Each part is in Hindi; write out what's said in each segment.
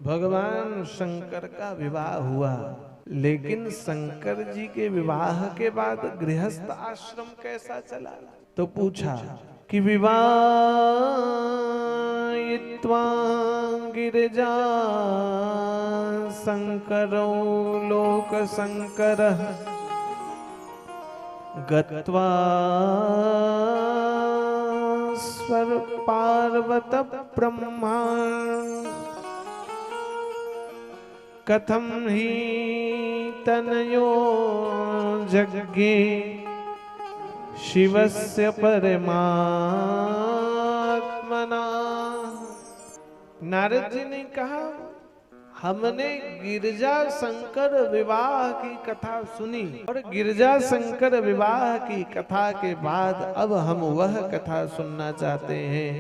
भगवान शंकर का विवाह हुआ, लेकिन शंकर जी के विवाह के बाद गृहस्थ आश्रम कैसा चला? तो पूछा कि विवाहित्वा गिरिजा शंकरो लोक शंकरः गत्वा स्वर पार्वत ब्रह्मा कथम ही तनयो जज्ञे शिवस्य परमात्मना। नारद जी ने कहा, हमने गिरजा शंकर विवाह की कथा सुनी और गिरजा शंकर विवाह की कथा के बाद अब हम वह कथा सुनना चाहते हैं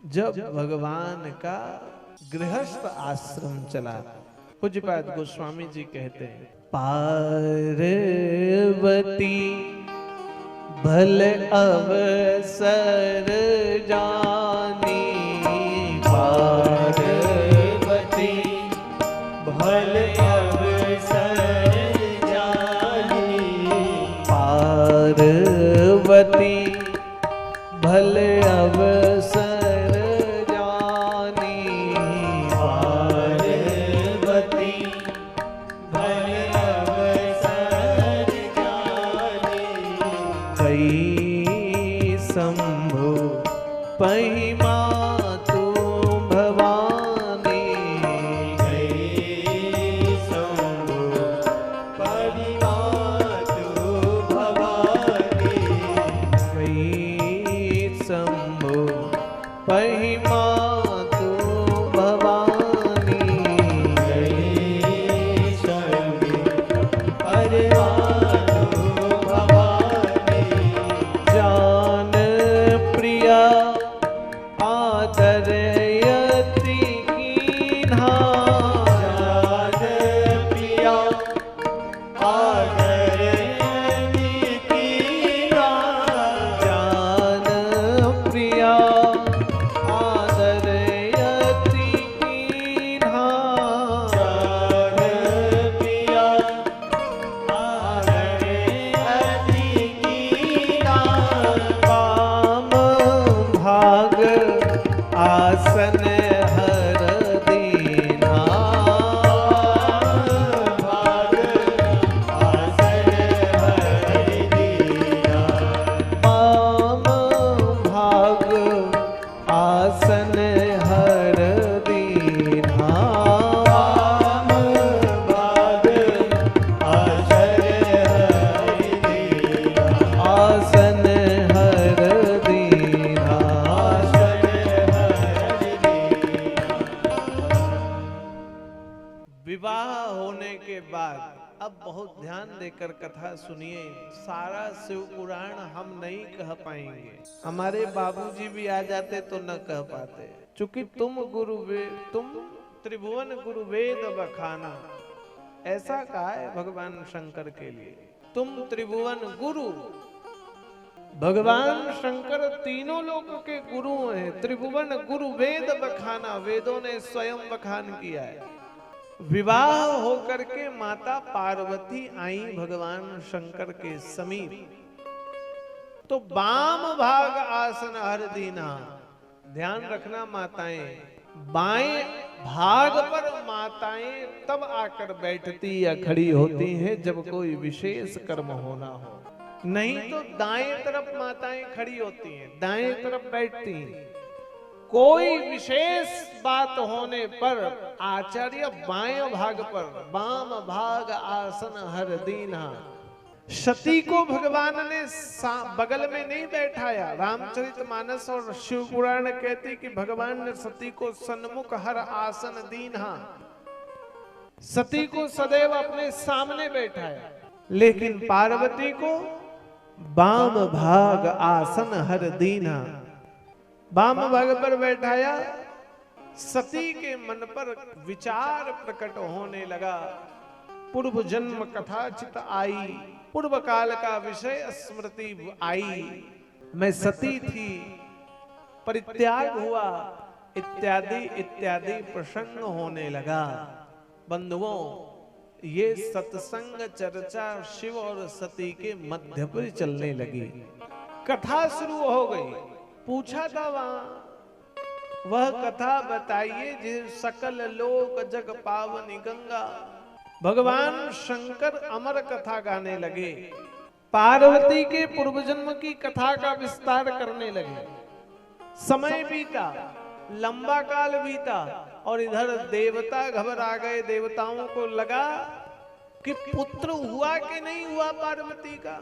जब भगवान का गृहस्थ आश्रम चला। पूज्यपाद गोस्वामी जी कहते हैं, पार्वती भल अवसर जानी, पार्वती भल अवसर जानी, पार्वती भल अवसर जानी, पार्वती भल अवसर जानी, कई शंभु पहिमा तू भवानी, कई शंभु परिमा तू भवानी, कई शंभु पहिमा तू भवानी, कई शंभु परिमा तू भवानी, जान प्रिया आदरयति कीन्हा, जान प्रिया आदरयति कीन्हा, जान प्रिया आदरयति कीन्हा, जान प्रिया आदरयति कीन्हा, वाम भाग आसन हर दीना, भाग आसन हरि दीना, वाम भाग आसन हर दीना, वाम भाग आसन हरि दीना, आसन हर दीना। आसन हरि दीना। विवाह होने के बाद अब बहुत ध्यान देकर कथा सुनिए। सारा शिव पुराण हम नहीं कह पाएंगे, हमारे बाबूजी भी आ जाते तो न कह पाते, चूंकि तुम त्रिभुवन गुरु वेद बखाना, ऐसा कहा है भगवान शंकर के लिए। तुम त्रिभुवन गुरु, भगवान शंकर तीनों लोक के गुरु हैं। त्रिभुवन गुरु वेद बखाना, वेदों ने स्वयं बखान किया है। विवाह होकर के माता पार्वती आई भगवान शंकर के समीप, तो वाम भाग आसन हर दीना। ध्यान रखना माताएं, बाएं भाग पर माताएं तब आकर बैठती या खड़ी होती हैं जब कोई विशेष कर्म होना हो, नहीं तो दाएं तरफ माताएं खड़ी होती हैं, दाएं तरफ बैठती हैं। कोई विशेष बात होने पर आचार्य बाएं भाग पर, वाम भाग आसन हर दीना। सती को भगवान ने बगल में नहीं बैठाया। रामचरितमानस और शिव पुराण कहते कि भगवान ने सती को सन्मुख हर आसन दीना, सती को सदैव अपने सामने बैठाया, लेकिन पार्वती को वाम भाग आसन हर दीना, वाम भाग पर बैठाया। सती के मन पर विचार प्रकट होने लगा। पूर्व जन्म कथाचित आई, पूर्व काल का विषय स्मृति आई। मैं सती थी, परित्याग हुआ, इत्यादि इत्यादि प्रसंग होने लगा। बंधुओं, ये सत्संग चर्चा शिव और सती के मध्य पर चलने लगी। कथा शुरू हो गई। पूछा था वहां, वह कथा बताइए जिस सकल लोक जग पावनी गंगा। भगवान शंकर अमर कथा गाने लगे, पार्वती के पूर्व जन्म की कथा का विस्तार करने लगे। समय बीता, लंबा काल बीता और इधर देवता घबरा गए। देवताओं को लगा कि पुत्र हुआ कि नहीं हुआ पार्वती का।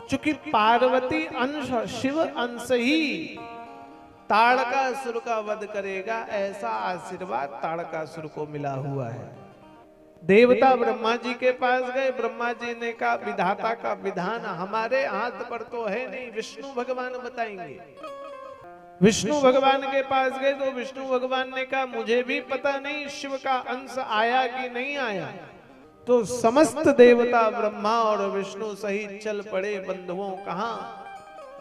चूंकि पार्वती अंश शिव अंश ही ताड़कासुर का वध करेगा, ऐसा आशीर्वाद ताड़कासुर को मिला हुआ है। देवता ब्रह्मा जी के पास गए। ब्रह्मा जी ने कहा विधाता का विधान हमारे हाथ पर तो है नहीं, विष्णु भगवान बताएंगे। विष्णु भगवान के पास गए तो विष्णु भगवान ने कहा मुझे भी पता नहीं शिव का अंश आया कि नहीं आया। तो समस्त देवता ब्रह्मा और विष्णु सहित चल पड़े। बंधुओं, कहां?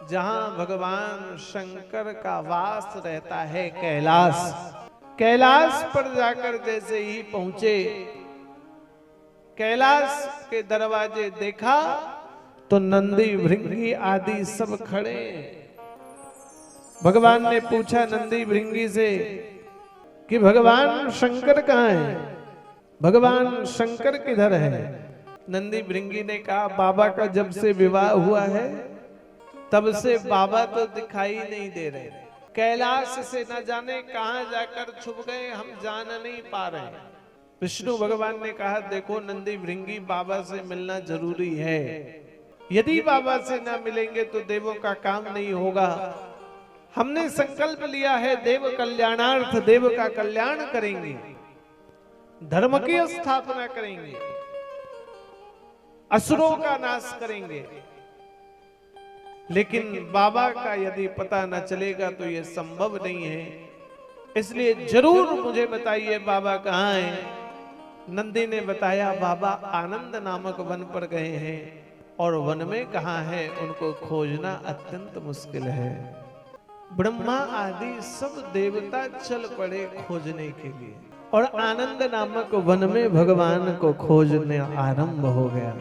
जहां भगवान शंकर का वास रहता है, कैलाश। कैलाश पर जाकर जैसे ही पहुंचे, कैलाश के दरवाजे देखा तो नंदी भृंगी आदि सब खड़े। भगवान ने पूछा नंदी भृंगी से कि भगवान शंकर कहाँ है? भगवान शंकर किधर है? नंदी भृंगी ने कहा बाबा का जब से विवाह हुआ है तब से बाबा तो दिखाई नहीं दे रहे। कैलाश से न जाने कहां जाकर छुप गए, हम जान नहीं पा रहे। विष्णु भगवान ने कहा देखो नंदी भृंगी, बाबा से मिलना जरूरी है। यदि बाबा से न मिलेंगे तो देवों का काम नहीं होगा। हमने संकल्प लिया है देव कल्याणार्थ, देव का कल्याण करेंगे, धर्म की स्थापना करेंगे, असुरों का नाश करेंगे। लेकिन बाबा का यदि पता न चलेगा तो यह संभव नहीं है। इसलिए जरूर मुझे बताइए बाबा कहाँ हैं। नंदी ने बताया बाबा आनंद नामक वन पर गए हैं और वन में कहाँ है उनको खोजना अत्यंत मुश्किल है। ब्रह्मा आदि सब देवता चल पड़े खोजने के लिए और आनंद नामक वन में भगवान को खोजने आरंभ हो गया।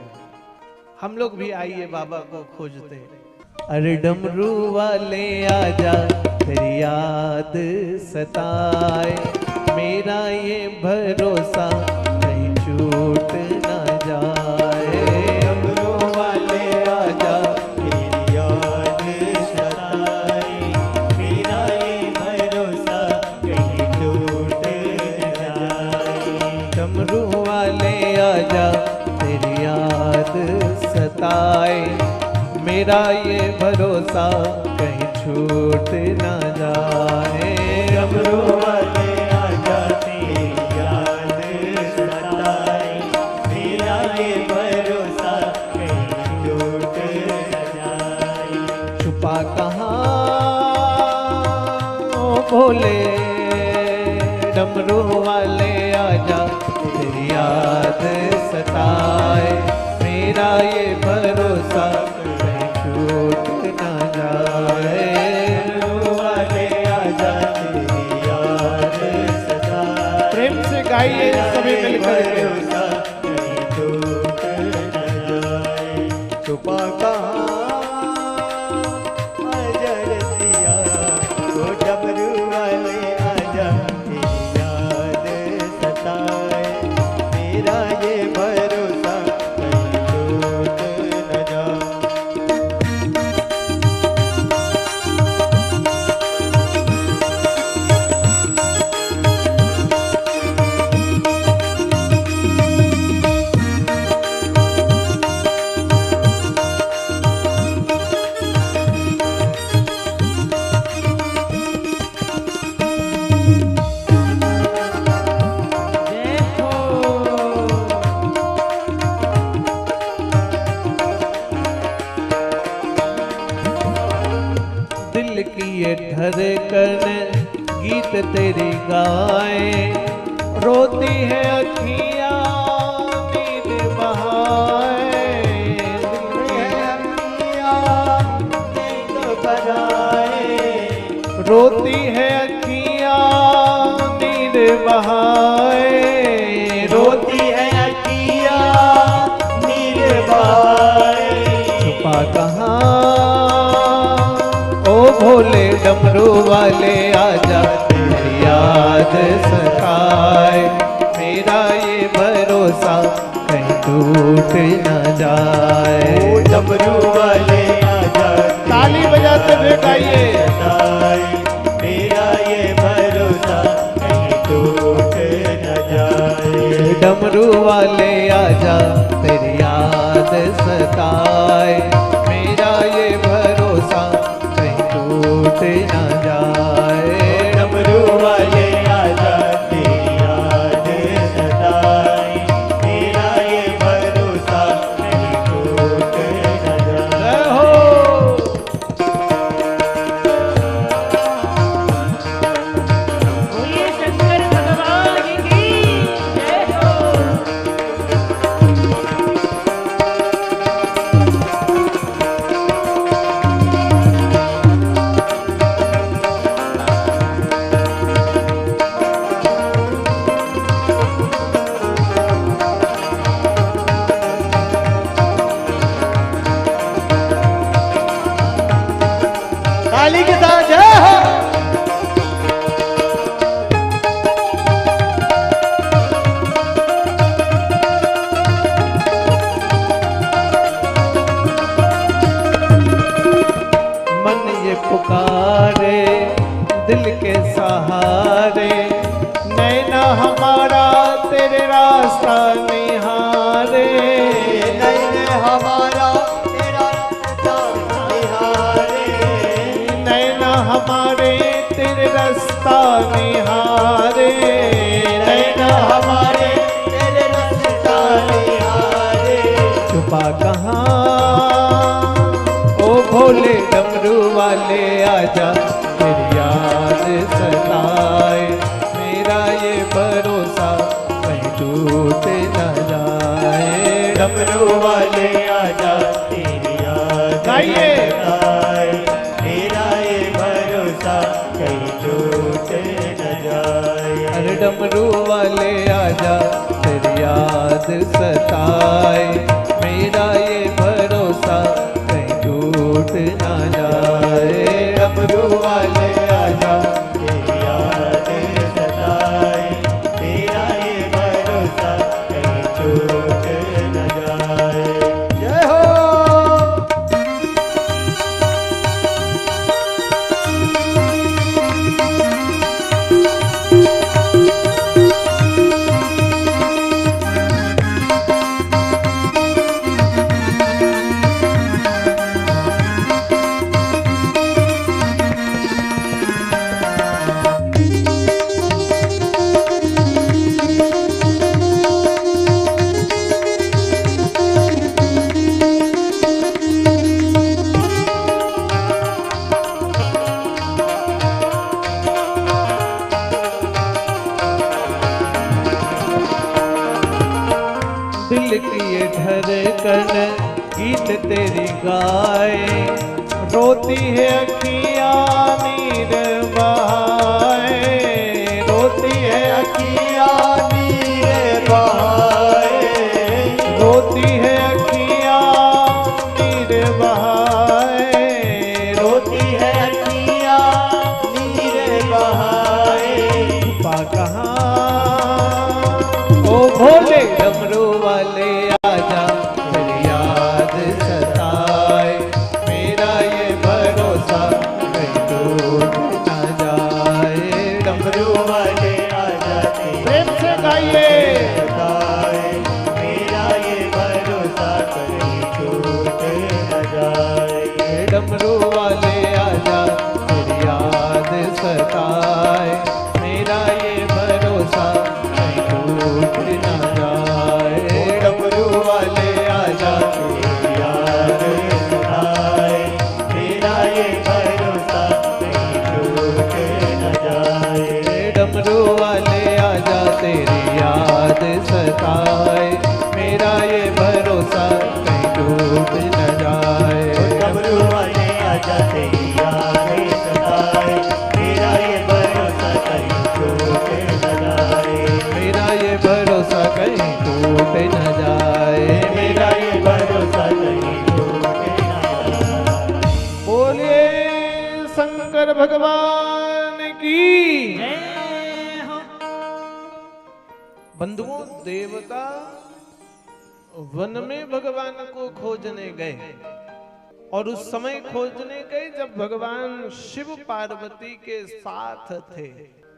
हम लोग भी आइए बाबा को खोजते हैं। अरे डमरू वाले आजा, तेरी याद सताए, मेरा ये भरोसा कहीं छूट ना जाए। डमरू वाले आजा, तेरी याद सताए, मेरा ये भरोसा कहीं छूट ना जाए। डमरू वाले आजा, तेरी याद सताए, मेरा ये भरोसा कहीं छूट ना जाए। डमरू वाले आजा, तेरी याद सताए, मेरा ये भरोसा कहीं छूट न जाए। छुपा कहाँ बोले डमरू वाले आजा, तेरी याद सताए, मेरा ये भरोसा कहीं छूट ना जाए। डमरू वाले आजा, तेरी याद सताए, प्रेम से गाइए सभी मिलकर के। भरोसा कहीं छूट न जाए। छुपा कहाँ आजा रसिया, ओ डमरू वाले आजा, तेरी याद सताए, मेरा ये भरोसा कहीं छूट न जाए। दिल की ये धड़कन गीत तेरी गाए, रोती है अखियां नींद बहाए। रोती है अखियां नीर बहाए, रोती है अखियां नीर बहाए। छुपा कहाँ ओ भोले डमरू वाले आजा तेरी याद सताए, मेरा ये भरोसा कहीं टूट न जाए। ओ डमरू वाले आजा ताली बजाते हुए गाइए। मेरा ये भरोसा कहीं टूट न जाए। डमरू वाले आजा तेरी याद सताए, मेरा ये भरोसा कहीं टूट न जाए। डमरू वाले आजा तेरी याद सताए, मेरा ये भरोसा कहीं टूट न जाए। जय हो। बोलिए शंकर भगवान की जय हो। ताली के साथ जय हो। मन ये पुकारे दिल के सहारे, नैना हमारा तेरे रास्ता निहारे। नैन हमारा तेरा रास्ता निहारे, नैना हमारे तेरे रास्ता निहारे। नैना हमारे तेरे रास्ता निहारे। छुपा कहाँ ओ भोले डमरू वाले आजा तेरी याद सताए, मेरा ये भरोसा कहीं टूट न जाए। डमरू वाले आजा तेरी याद गाइए। सताए, मेरा ये भरोसा कहीं टूट न जाए। अरे डमरू वाले आजा तेरी याद सताए, मेरा ये भरोसा कहीं टूट न जाए। डमरू वाले आजा तेरी याद सताए, मेरा ये भरोसा कहीं टूट न जाए। जय हो। दिल की ये धड़कन गीत तेरी गाए, रोती है अखियां नीर बहाए। रोती है अखियां नीर बहाए, रोती है अखियां नीर बहाए। रोती है अखियां नीर बहाए। छुपा कहाँ ओ भोले डमरू वाले आजा तेरी याद सताए, मेरा ये भरोसा कहीं टूट न जाए। डमरू वाले आजा तेरी प्रेम से गाइए। सताए, मेरा ये भरोसा कहीं टूट न जाए। डमरू वाले आजा तेरी याद सताए, मेरा ये भरोसा कहीं टूट न जाए। डमरू वाले आजा तेरी याद सताए, मेरा ये भरोसा कहीं टूट न जाए। डमरू वाले आजा तेरी याद सताए, मेरा ये भरोसा कहीं टूट न जाए। डमरू वाले आजा तेरी याद सताए, भरोसा कहीं टूट न जाए। मेरा ये भरोसा कहीं टूट न जाए। बोलिए शंकर भगवान की। जय हो। बंधुओं, देवता वन में भगवान को खोजने गए और उस समय खोजने गए जब भगवान शिव पार्वती के साथ थे।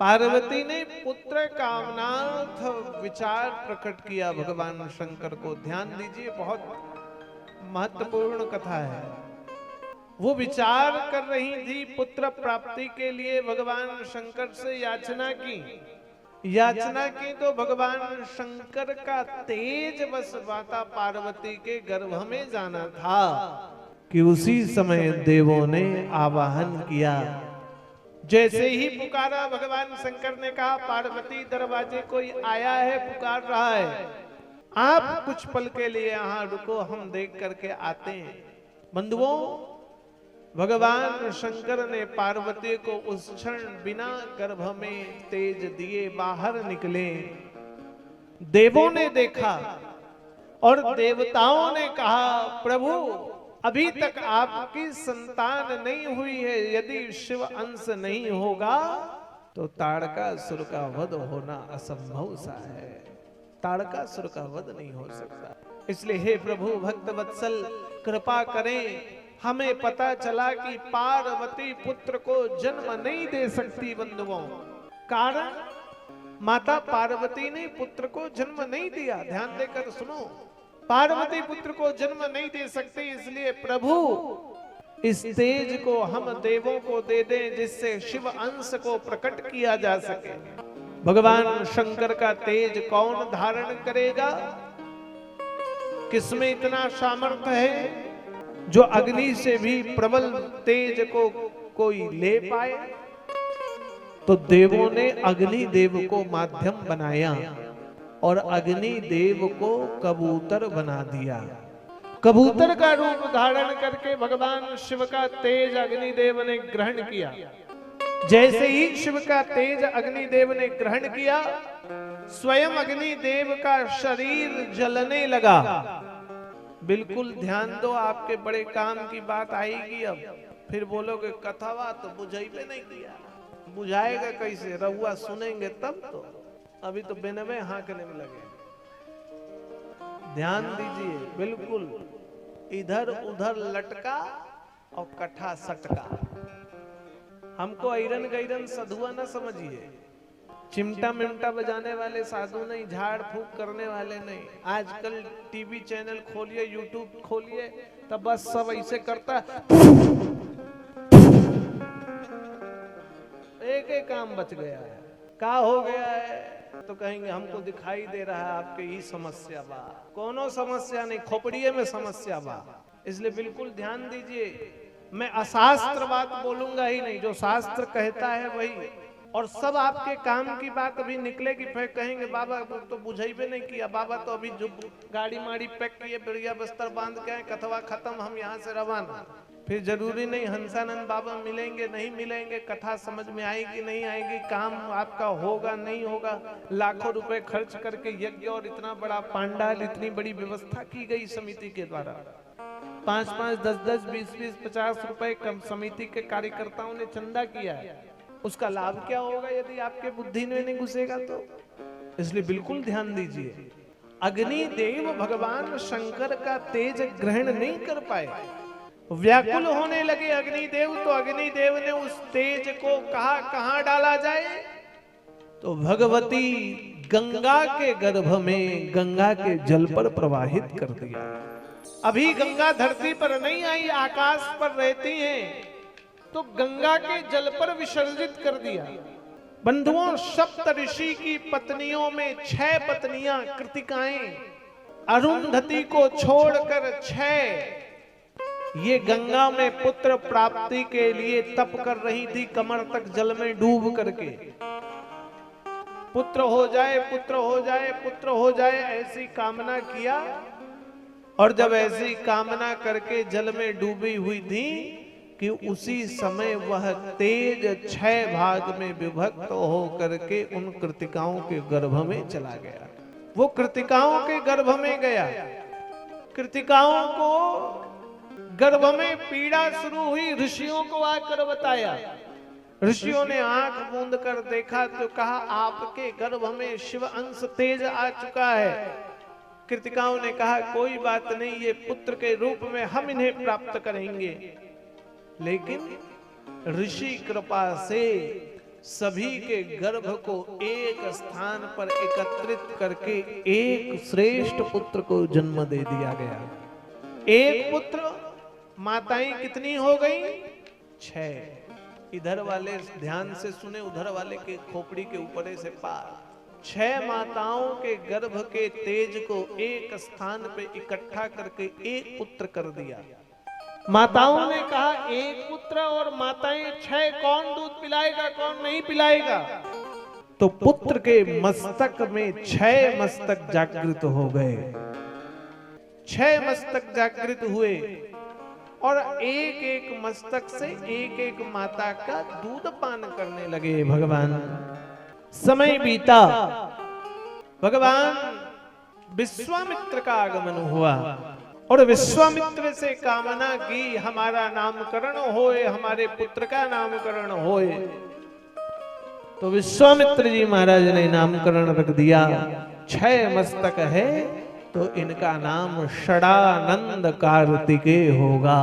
पार्वती ने पुत्र कामनार्थ विचार प्रकट किया भगवान शंकर को। ध्यान दीजिए, बहुत महत्वपूर्ण कथा है। वो विचार कर रही थी, पुत्र प्राप्ति के लिए भगवान शंकर से याचना की तो भगवान शंकर का तेज बस माता पार्वती के गर्भ में जाना था कि उसी समय देवों ने आवाहन किया। जैसे ही पुकारा भगवान शंकर ने कहा, पार्वती दरवाजे कोई आया है, पुकार रहा है, आप कुछ पल के लिए यहाँ रुको, हम देख करके आते हैं। बंधुओं, भगवान शंकर ने पार्वती को उस क्षण बिना गर्भ में तेज दिए बाहर निकले। देवों ने देखा और देवताओं ने कहा, प्रभु अभी तक आपकी संतान नहीं हुई है, यदि शिव अंश नहीं होगा तो ताड़कासुर का वध होना असंभव सा है। ताड़कासुर का वध नहीं हो सकता। इसलिए हे प्रभु भक्त वत्सल कृपा करें, हमें पता चला कि पार्वती पुत्र को जन्म नहीं दे सकती। बंधुओं, कारण माता पार्वती ने पुत्र को जन्म नहीं दिया। ध्यान देकर सुनो, पार्वती पुत्र को जन्म नहीं दे सकती, इसलिए प्रभु इस तेज को हम देवों को दे दें जिससे शिव अंश को प्रकट किया जा सके। भगवान शंकर का तेज कौन धारण करेगा? किसमें इतना सामर्थ्य है जो अग्नि से भी प्रबल तेज को कोई ले पाए? तो देवों ने अग्नि देव को माध्यम बनाया और अग्नि देव को कबूतर बना दिया। कबूतर का रूप धारण करके भगवान शिव का तेज अग्निदेव ने ग्रहण किया। जैसे ही शिव का तेज अग्निदेव ने ग्रहण किया, स्वयं अग्निदेव का शरीर जलने लगा। बिल्कुल ध्यान दो, आपके बड़े काम की बात आएगी। अब फिर बोलोगे कथावा तो बुझाइबे नहीं किया। बुझाएगा कैसे? रहुआ सुनेंगे तब तो। अभी तो बेनवे हाँकने में लगे। ध्यान दीजिए, बिल्कुल इधर उधर लटका और कट्ठा सटका। हमको ऐरन गैरन सधुआ न समझिए। चिमटा मिमटा बजाने वाले साधु नहीं, झाड़ फूक करने वाले नहीं। आजकल टीवी चैनल खोलिए, यूट्यूब खोलिए, तब बस सब ऐसे करता, एक एक काम बच गया है। क्या हो गया है? तो कहेंगे हमको दिखाई दे रहा है आपके ही समस्या बा। कोनो समस्या नहीं, खोपड़िए में समस्या बा। इसलिए बिल्कुल ध्यान दीजिए, मैं अशास्त्र बात बोलूंगा ही नहीं, जो शास्त्र कहता है वही। और सब आपके काम की बात अभी निकलेगी, फिर कहेंगे बाबा तो बुझाइबे नहीं किया। बाबा तो अभी जो गाड़ी माड़ी पैक किए, बढ़िया बस्तर बांध के कथवा खत्म, हम यहाँ से रवाना। फिर जरूरी नहीं हंसानंद बाबा मिलेंगे नहीं मिलेंगे, कथा समझ में आएगी नहीं आएगी, काम आपका होगा नहीं होगा। लाखों रुपए खर्च करके यज्ञ और इतना बड़ा पांडाल, इतनी बड़ी व्यवस्था की गई समिति के द्वारा। 5-5, 10-10, 20-20, 50 रुपए कम समिति के कार्यकर्ताओं ने चंदा किया है। उसका लाभ क्या होगा यदि आपके बुद्धि में नहीं घुसेगा तो? इसलिए बिल्कुल ध्यान दीजिए, अग्निदेव भगवान शंकर का तेज ग्रहण नहीं कर पाए, व्याकुल होने लगे अग्निदेव। तो अग्निदेव ने उस तेज को कहा कहां डाला जाए? तो भगवती गंगा के गर्भ में गंगा के जल पर प्रवाहित कर दिया। अभी गंगा धरती पर नहीं आई, आकाश पर रहती हैं, तो गंगा के जल पर विसर्जित कर दिया। बंधुओं, सप्त ऋषि की पत्नियों में 6 पत्नियां कृतिकाएं, अरुंधति को छोड़कर 6 ये गंगा में पुत्र प्राप्ति के लिए तप कर रही थी, कमर तक जल में डूब करके। पुत्र हो जाए, पुत्र हो जाए, पुत्र हो जाए, ऐसी कामना किया। और जब ऐसी कामना करके जल में डूबी हुई थी कि उसी समय वह तेज 6 भाग में विभक्त हो करके उन कृतिकाओं के गर्भ में चला गया। वो कृतिकाओं के गर्भ में गया। कृतिकाओं को गर्भ में पीड़ा शुरू हुई, ऋषियों को आकर बताया। ऋषियों ने आंख मूंद कर देखा तो कहा आपके गर्भ में शिव अंश तेज आ चुका है। कृतिकाओं ने कहा कोई बात नहीं, ये पुत्र के रूप में हम इन्हें प्राप्त करेंगे। लेकिन ऋषि कृपा से सभी के गर्भ को एक स्थान पर एकत्रित करके एक श्रेष्ठ पुत्र को जन्म दे दिया गया। एक पुत्र, माताएं कितनी हो गई? 6। इधर वाले ध्यान से सुने, उधर वाले के खोपड़ी के ऊपर से पार। 6 माताओं के गर्भ के तेज को एक स्थान पे इकट्ठा करके एक पुत्र कर दिया। माताओं ने कहा एक पुत्र और माताएं 6, कौन दूध पिलाएगा कौन नहीं पिलाएगा? तो पुत्र के मस्तक में 6 मस्तक जागृत हो गए। 6 मस्तक जागृत हुए और एक एक मस्तक से एक एक माता का दूध पान करने लगे। भगवान, समय बीता, भगवान विश्वामित्र का आगमन हुआ और विश्वामित्र से कामना की हमारा नामकरण होए, हमारे पुत्र का नामकरण होए। तो विश्वामित्र जी महाराज ने नामकरण रख दिया। 6 मस्तक है तो इनका नाम षडानंद कार्तिकेय होगा।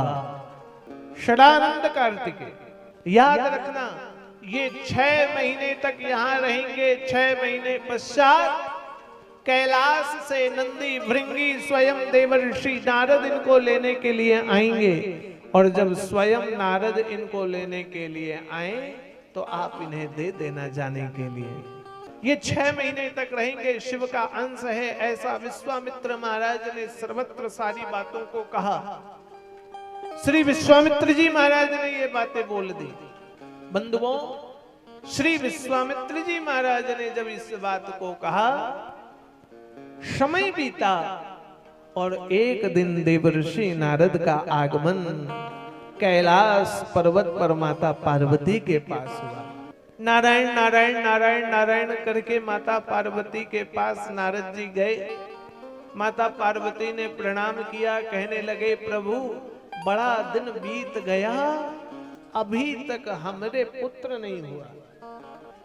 षडानंद कार्तिकेय याद रखना। ये 6 महीने तक यहाँ रहेंगे। 6 महीने पश्चात कैलाश से नंदी भृंगी स्वयं देवर्षि नारद इनको लेने के लिए आएंगे। और जब स्वयं नारद इनको लेने के लिए आए तो आप इन्हें दे देना जाने के लिए। ये 6 महीने तक रहेंगे, शिव का अंश है, ऐसा विश्वामित्र महाराज ने सर्वत्र सारी बातों को कहा। श्री विश्वामित्र जी महाराज ने ये बातें बोल दी। बंधुओं, श्री विश्वामित्र जी महाराज ने जब इस बात को कहा, समय बीता और एक दिन देवर्षि नारद का आगमन कैलाश पर्वत पर माता पार्वती के पास हुआ। नारायण नारायण नारायण नारायण करके माता पार्वती के पास नारद जी गए। माता पार्वती ने प्रणाम किया, कहने लगे प्रभु बड़ा दिन बीत गया, अभी तक हमारे पुत्र नहीं हुआ।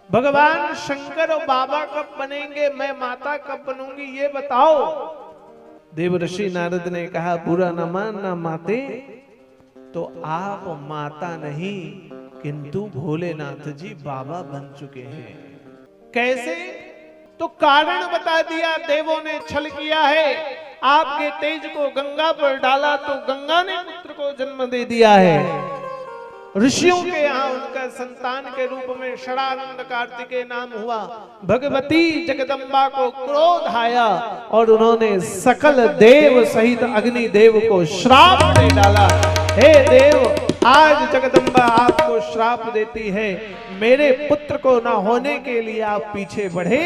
भगवान शंकर और बाबा कब बनेंगे, मैं माता कब बनूंगी, ये बताओ। देवर्षि नारद ने कहा बुरा न मानना माते, तो आप माता नहीं किंतु भोलेनाथ जी बाबा बन चुके हैं। कैसे? तो कारण बता दिया। देवों ने छल किया है, आपके तेज को गंगा पर डाला तो गंगा ने पुत्र को जन्म दे दिया है। ऋषियों के यहाँ उनका संतान के रूप में षडानंद कार्तिकेय नाम हुआ। भगवती जगदम्बा को क्रोध आया और उन्होंने सकल देव सहित अग्नि देव को श्राप दे डाला। हे देव, आज जगदम्बा आपको श्राप देती है, मेरे पुत्र को ना होने के लिए आप पीछे बढ़े,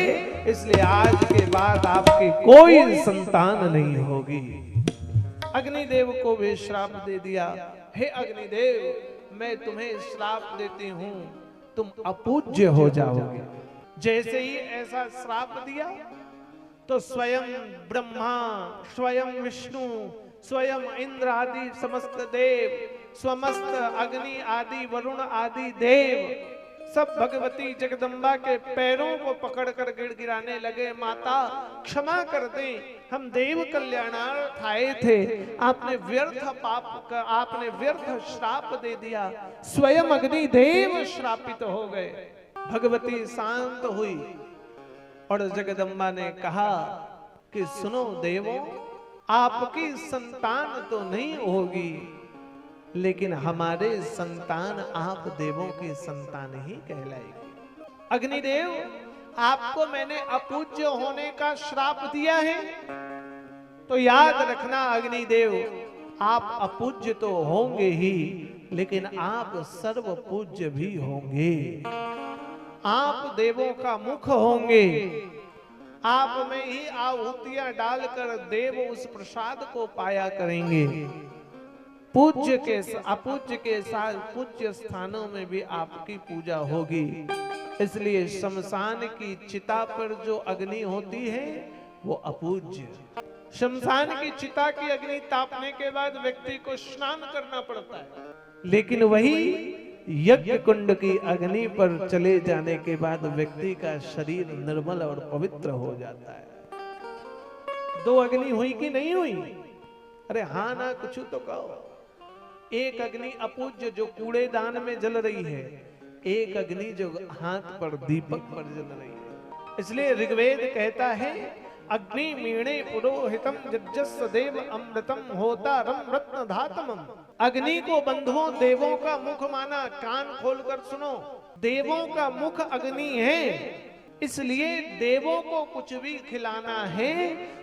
इसलिए आज के बाद आपकी कोई संतान नहीं होगी। अग्निदेव को भी श्राप दे दिया। हे अग्निदेव, मैं तुम्हें श्राप देती हूं, तुम अपूज्य हो जाओगे। जैसे ही ऐसा श्राप दिया तो स्वयं ब्रह्मा, स्वयं विष्णु, स्वयं इंद्र आदि समस्त देव, समस्त अग्नि आदि वरुण आदि देव सब भगवती जगदम्बा के पैरों को पकड़कर गिड़गिड़ाने लगे। माता क्षमा कर दें, हम देव कल्याणार्थ आए थे, आपने व्यर्थ पाप, आपने व्यर्थ श्राप दे दिया। स्वयं अग्नि देव श्रापित हो गए। भगवती शांत हुई और जगदम्बा ने कहा कि सुनो देवों, आपकी संतान तो नहीं होगी, लेकिन हमारे संतान आप देवों की संतान ही कहलाएगी। अग्निदेव, आपको मैंने अपूज्य होने का श्राप दिया है, तो याद रखना अग्निदेव, आप अपूज्य तो होंगे ही, लेकिन आप सर्व पूज्य भी होंगे। आप देवों का मुख होंगे। आप में ही आहुतियां डालकर देव उस प्रसाद को पाया करेंगे। पूज्य के अपूज्य के साथ पूज्य स्थानों में भी आपकी पूजा होगी। इसलिए शमशान की चिता पर जो अग्नि होती है वो अपूज्य। शमशान की चिता की अग्नि तापने के बाद व्यक्ति को स्नान करना पड़ता है, लेकिन वही यज्ञ कुंड की अग्नि पर चले जाने के बाद व्यक्ति का शरीर निर्मल और पवित्र हो जाता है। दो अग्नि हुई कि नहीं हुई? अरे हाँ ना कुछ तो कहो। एक अग्नि अपूज्य जो कूड़ेदान में जल रही है, एक अग्नि जो हाथ पर दीपक पर जल रही है। इसलिए ऋग्वेद कहता है अग्नि मीणे पुरोहितम जज्जस देव अमृतम होतारम रत्न धातमम। अग्नि को बंधुओं देवों का मुख माना। कान खोलकर सुनो, देवों का मुख अग्नि है, इसलिए देवों को कुछ भी खिलाना है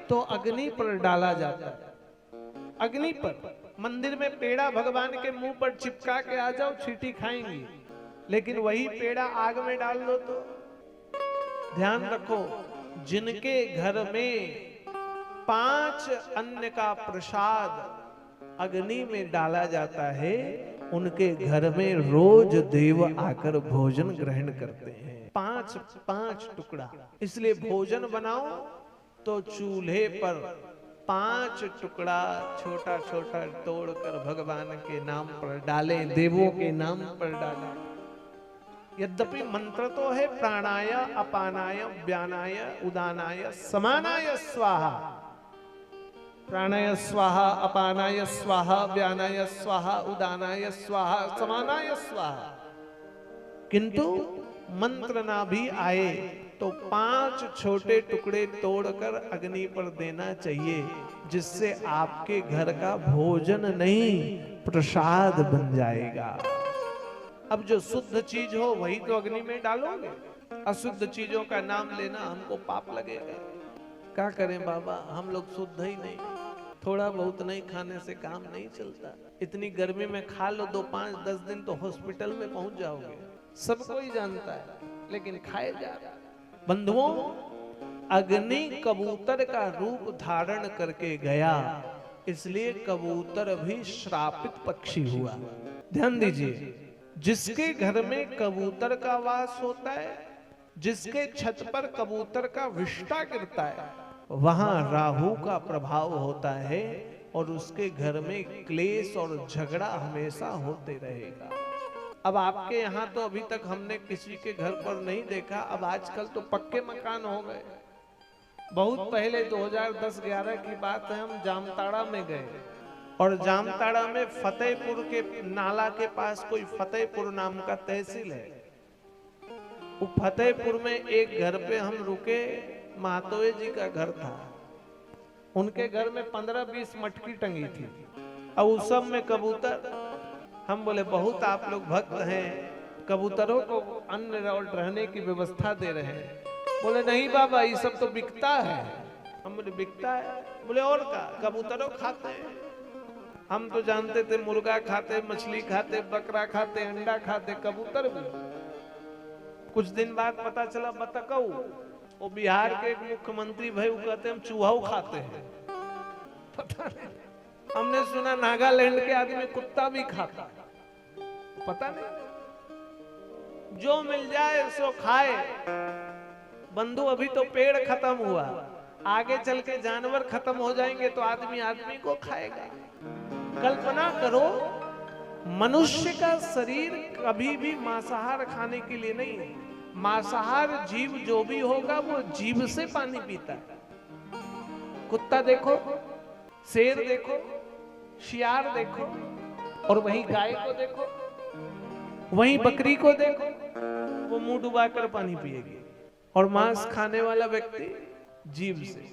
तो अग्नि पर डाला जाता है। अग्नि पर मंदिर में पेड़ा भगवान के मुंह पर चिपका के आ जाओ, चींटी खाएंगी, लेकिन वही पेड़ा आग में डाल दो तो। ध्यान रखो, जिनके घर में 5 अन्न का प्रसाद अग्नि में डाला जाता है, उनके घर में रोज देव आकर भोजन ग्रहण करते हैं। 5 टुकड़ा। इसलिए भोजन बनाओ तो चूल्हे पर 5 टुकड़ा छोटा छोटा तोड़कर भगवान के नाम पर डालें, देवों के नाम पर डालें। यद्यपि मंत्र तो है प्राणाय अपानाय व्यानाय उदानाय समानाय स्वाहा। प्राणाय स्वाहा, अपानाय स्वाहा, व्यानाय स्वाहा, उदानाय स्वाहा, समानाय स्वाहा। किंतु मंत्र ना भी आए तो 5 छोटे टुकड़े तोड़कर अग्नि पर देना चाहिए, जिससे आपके घर का भोजन नहीं प्रसाद बन जाएगा। अब जो शुद्ध चीज हो वही तो अग्नि में डालोगे, अशुद्ध चीजों का नाम लेना हमको पाप लगेगा। क्या करें बाबा, हम लोग शुद्ध ही नहीं, थोड़ा बहुत नहीं खाने से काम नहीं चलता। इतनी गर्मी में खा लो 2, 5, 10 दिन तो हॉस्पिटल में पहुंच जाओगे, सबको ही जानता है, लेकिन खाए जा रहा। बंधुओं, अग्नि कबूतर का रूप धारण करके गया, इसलिए कबूतर भी श्रापित पक्षी हुआ। ध्यान दीजिए, जिसके घर में कबूतर का वास होता है, जिसके छत पर कबूतर का विष्ठा गिरता है, वहां राहु का प्रभाव होता है और उसके घर में क्लेश और झगड़ा हमेशा होते रहेगा। अब आपके यहाँ तो अभी तक हमने किसी के घर पर नहीं देखा, अब आजकल तो पक्के मकान हो गए। बहुत पहले 2010-11 की बात है, हम जामताड़ा में गए और जामताड़ा में फतेहपुर के नाला के पास कोई फतेहपुर नाम का तहसील है। वो फतेहपुर में एक घर पे हम रुके, महातोए जी का घर था। उनके घर में 15-20 मटकी टंगी थी और उस सब में कबूतर। हम बोले बहुत आप लोग भक्त हैं, कबूतरों को अन्न और रहने की व्यवस्था दे रहे हैं। बोले नहीं बाबा, ये सब तो बिकता है। हम बोले बिकता है? बोले और का, कबूतरों खाते हैं। हम तो जानते थे मुर्गा खाते, मछली खाते, बकरा खाते, अंडा खाते, कबूतर भी। कुछ दिन बाद पता चला बतकऊ, वो बिहार के एक मुख्यमंत्री भाई, वो कहते हैं हम चूहा खाते हैं। पता नहीं, हमने सुना नागालैंड के आदमी कुत्ता भी खाता, पता नहीं। जो मिल जाए सो खाए। बंधु, अभी तो पेड़ खत्म हुआ, आगे चल के जानवर खत्म हो जाएंगे तो आदमी आदमी को खाएगा। कल्पना करो, मनुष्य का शरीर कभी भी मांसाहार खाने के लिए नहीं है। मांसाहार जीव जो भी होगा वो जीभ से पानी पीता है। कुत्ता देखो, शेर देखो, शियार देखो, और वहीं गाय को देखो, वहीं बकरी को देखो, वो मुंह डुबाकर पानी पिएगी। और मांस खाने वाला व्यक्ति जीभ से।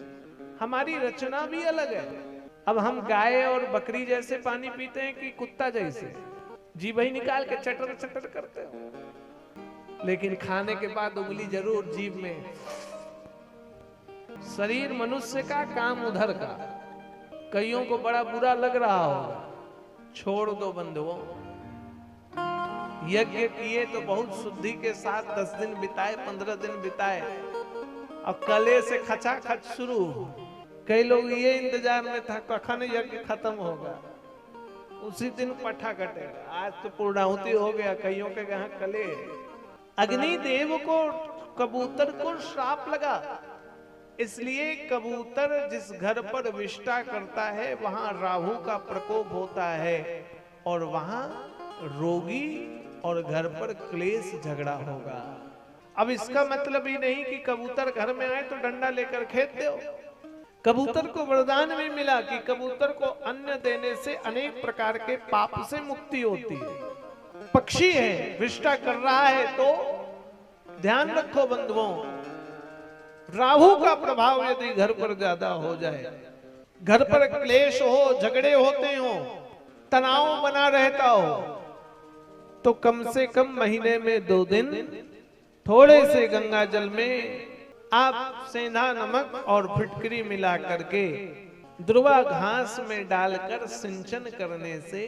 हमारी रचना भी अलग है। अब हम गाय और बकरी जैसे पानी पीते हैं कि कुत्ता जैसे जीभ ही निकाल के चटर चटर करते हैं, लेकिन खाने के बाद उंगली जरूर जीभ में। शरीर मनुष्य का, काम उधर का। कईयों को बड़ा बुरा लग रहा होगा, छोड़ दो बंधुओं। यज्ञ किए तो बहुत शुद्धि के साथ 10 दिन बिताए, 15 दिन बिताए, अब कले से खचाखच शुरू। कई लोग ये इंतजार में था कखन यज्ञ खत्म होगा, उसी दिन पठा कटेगा। आज तो पूर्णाहुति हो गया, कईयों के यहाँ कले। अग्निदेव को, कबूतर को श्राप लगा। इसलिए कबूतर जिस घर पर विष्टा करता है वहां राहु का प्रकोप होता है और वहां रोगी और घर पर क्लेश झगड़ा होगा। अब इसका मतलब ही नहीं कि कबूतर घर में आए तो डंडा लेकर खेत दो। कबूतर को वरदान भी मिला कि कबूतर को अन्न देने से अनेक प्रकार के पाप से मुक्ति होती है। पक्षी है, विष्टा कर रहा है तो ध्यान रखो बंधुओं, राहु का प्रभाव यदि घर पर ज्यादा हो जाए, घर पर क्लेश हो, झगड़े होते हो, तनाव बना रहता हो, तो कम से कम महीने में 2 दिन थोड़े से गंगा जल में आप सेंधा नमक और फिटकरी मिला करके दुर्वा घास में डालकर सिंचन करने से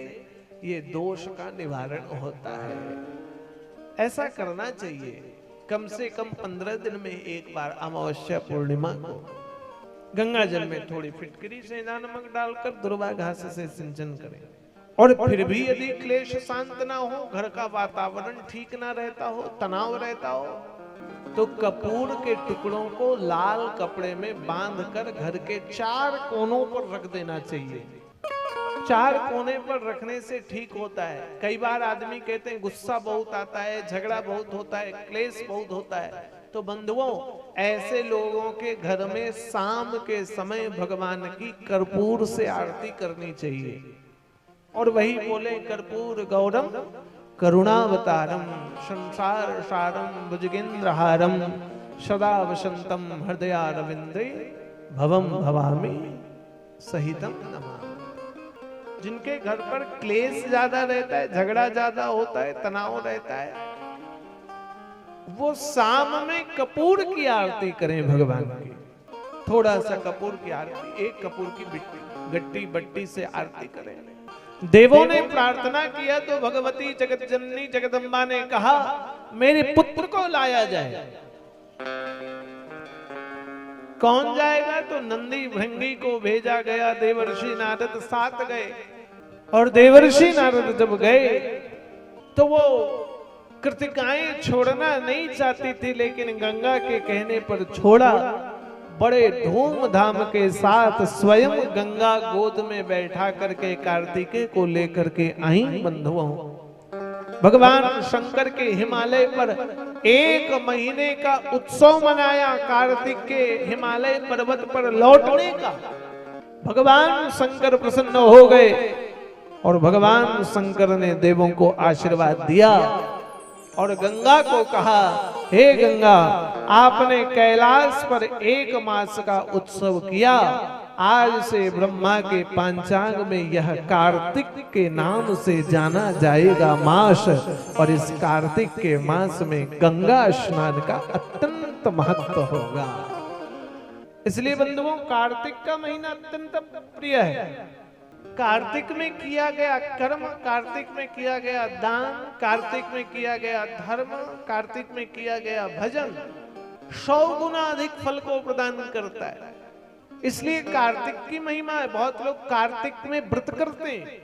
ये दोष का निवारण होता है। ऐसा करना चाहिए। कम से कम 15 दिन में एक बार अमावस्या पूर्णिमा को गंगा जल में थोड़ी फिटकरी सेंधा नमक डालकर दुर्वा घास से सिंचन करें। और फिर भी यदि क्लेश शांत ना हो, घर का वातावरण ठीक ना रहता हो, तनाव रहता हो, तो कपूर के टुकड़ों को लाल कपड़े में बांधकर घर के 4 कोनों पर रख देना चाहिए। 4 कोने पर रखने से ठीक होता है। कई बार आदमी कहते हैं गुस्सा बहुत आता है, झगड़ा बहुत होता है, क्लेश बहुत होता है, तो बंधुओं ऐसे लोगों के घर में शाम के समय भगवान की कर्पूर से आरती करनी चाहिए। और वही बोले कर्पूर गौरम करुणावतारम संसार सारम भुजगेंद्रहारम सदा वसंतम हृदयारविंदे भवम भवामि सहितम नमामि। जिनके घर पर क्लेश ज्यादा रहता है, झगड़ा ज्यादा होता है, तनाव रहता है, वो शाम में कपूर की आरती करें भगवान की। थोड़ा सा कपूर की आरती, 1 कपूर की गट्टी बट्टी से आरती करें। देवों ने प्रार्थना किया तो भगवती जगत जननी जगदम्बा ने कहा मेरे पुत्र को लाया जाए। कौन जाएगा? तो नंदी भृंगी को भेजा गया। देवर्षि नारद साथ गए और देवर्षि नारद जब गए तो वो कृतिकाएं छोड़ना नहीं चाहती थी, लेकिन गंगा के कहने पर छोड़ा। बड़े धूमधाम के साथ स्वयं गंगा गोद में बैठा करके कार्तिकेय को लेकर के आई। बंधुओं, भगवान शंकर के हिमालय पर 1 महीने का उत्सव मनाया। कार्तिक के हिमालय पर्वत पर लौटने का भगवान शंकर प्रसन्न हो गए और भगवान शंकर ने देवों को आशीर्वाद दिया और गंगा को कहा, हे गंगा, आपने कैलाश पर 1 मास का उत्सव किया। आज से ब्रह्मा के पंचांग में यह कार्तिक के नाम से जाना जाएगा मास, और इस कार्तिक के मास में गंगा स्नान का अत्यंत महत्व होगा। इसलिए बंधुओं, कार्तिक का महीना अत्यंत प्रिय है। कार्तिक में किया गया कर्म, कार्तिक में किया गया दान, कार्तिक में किया गया धर्म, कार्तिक में किया गया भजन 100 गुना अधिक फल को प्रदान करता है। इसलिए कार्तिक की महिमा है। बहुत लोग कार्तिक में व्रत करते हैं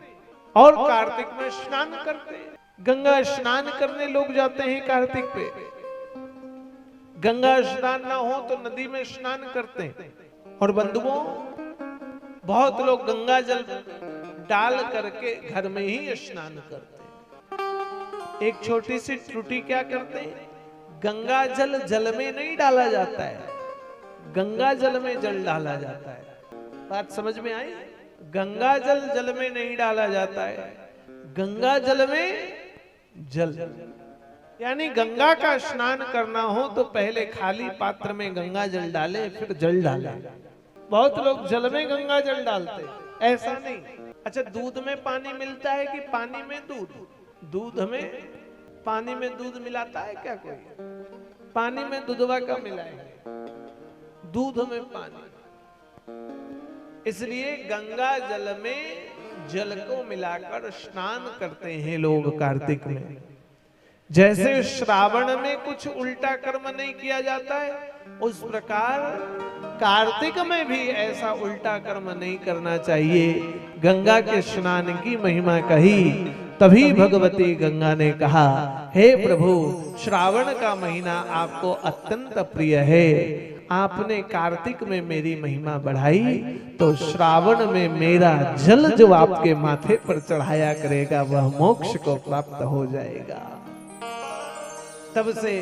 और कार्तिक में स्नान करते हैं। गंगा स्नान करने लोग जाते हैं कार्तिक पे। गंगा स्नान ना हो तो नदी में स्नान करते हैं। और बंधुओं, बहुत लोग गंगा जल डाल करके घर में ही स्नान करते हैं। एक छोटी सी त्रुटि क्या करते हैं, गंगा जल जल में नहीं डाला जाता है, गंगा जल में जल डाला जाता है। बात समझ में आई? गंगा जल जल में नहीं डाला जाता है, गंगा जल में जल, यानी गंगा का स्नान करना हो तो पहले खाली पात्र में गंगा जल डाले, फिर जल डाले। बहुत लोग जल में गंगा जल डालते, ऐसा नहीं। अच्छा, दूध में पानी मिलता है कि पानी में दूध? दूध में पानी में दूध मिलाता है क्या कोई? पानी में दूधवा का मिलाएंगे, दूध में पानी। इसलिए गंगा जल में जल को मिलाकर स्नान करते हैं लोग कार्तिक में। जैसे श्रावण में कुछ उल्टा कर्म नहीं किया जाता है, उस प्रकार कार्तिक में भी ऐसा उल्टा कर्म नहीं करना चाहिए। गंगा के स्नान की महिमा कही, तभी भगवती गंगा ने कहा, हे प्रभु, श्रावण का महीना आपको अत्यंत प्रिय है, आपने कार्तिक में मेरी महिमा बढ़ाई, तो श्रावण में मेरा जल जो आपके माथे पर चढ़ाया करेगा वह मोक्ष को प्राप्त हो जाएगा। तब से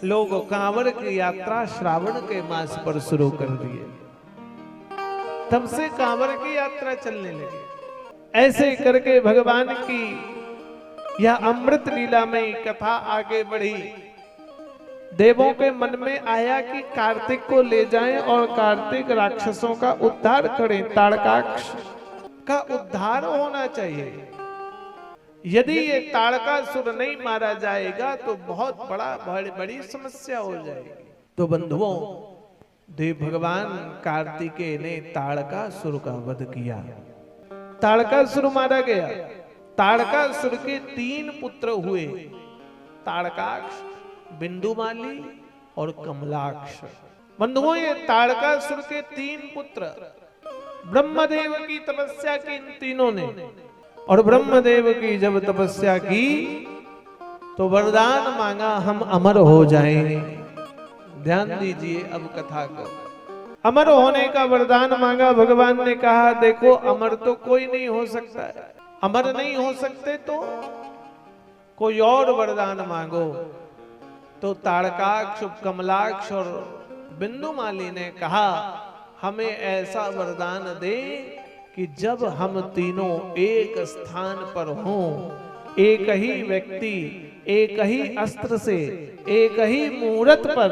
लोग कांवड़ की यात्रा श्रावण के मास पर शुरू कर दिए। तब से कांवड़ की यात्रा चलने लगी। ऐसे करके भगवान की यह अमृत लीला में कथा आगे बढ़ी। देवों के मन में आया कि कार्तिक को ले जाएं और कार्तिक राक्षसों का उद्धार करें। ताड़काक्ष का उद्धार होना चाहिए। यदि ये ताड़कासुर नहीं मारा जाएगा तो बहुत बड़ी समस्या हो जाएगी। तो बंधुओं, देव भगवान कार्तिकेय ने ताड़कासुर का वध किया। ताड़कासुर मारा गया। ताड़कासुर के 3 पुत्र हुए, ताड़काक्ष, बिंदुमाली और कमलाक्ष। बंधुओं, ये ताड़कासुर के 3 पुत्र, ब्रह्मदेव की तपस्या की इन तीनों ने, और ब्रह्मदेव की जब तपस्या की तो वरदान मांगा हम अमर हो जाएंगे। ध्यान दीजिए अब कथा को। अमर होने का वरदान मांगा। भगवान ने कहा देखो अमर तो कोई नहीं हो सकता है, अमर नहीं हो सकते तो कोई और वरदान मांगो। तो ताड़काक्ष, कमलाक्ष और बिंदुमाली ने कहा हमें ऐसा वरदान दे कि जब हम तीनों एक स्थान पर हों, एक ही व्यक्ति एक ही अस्त्र से एक ही मुहूर्त पर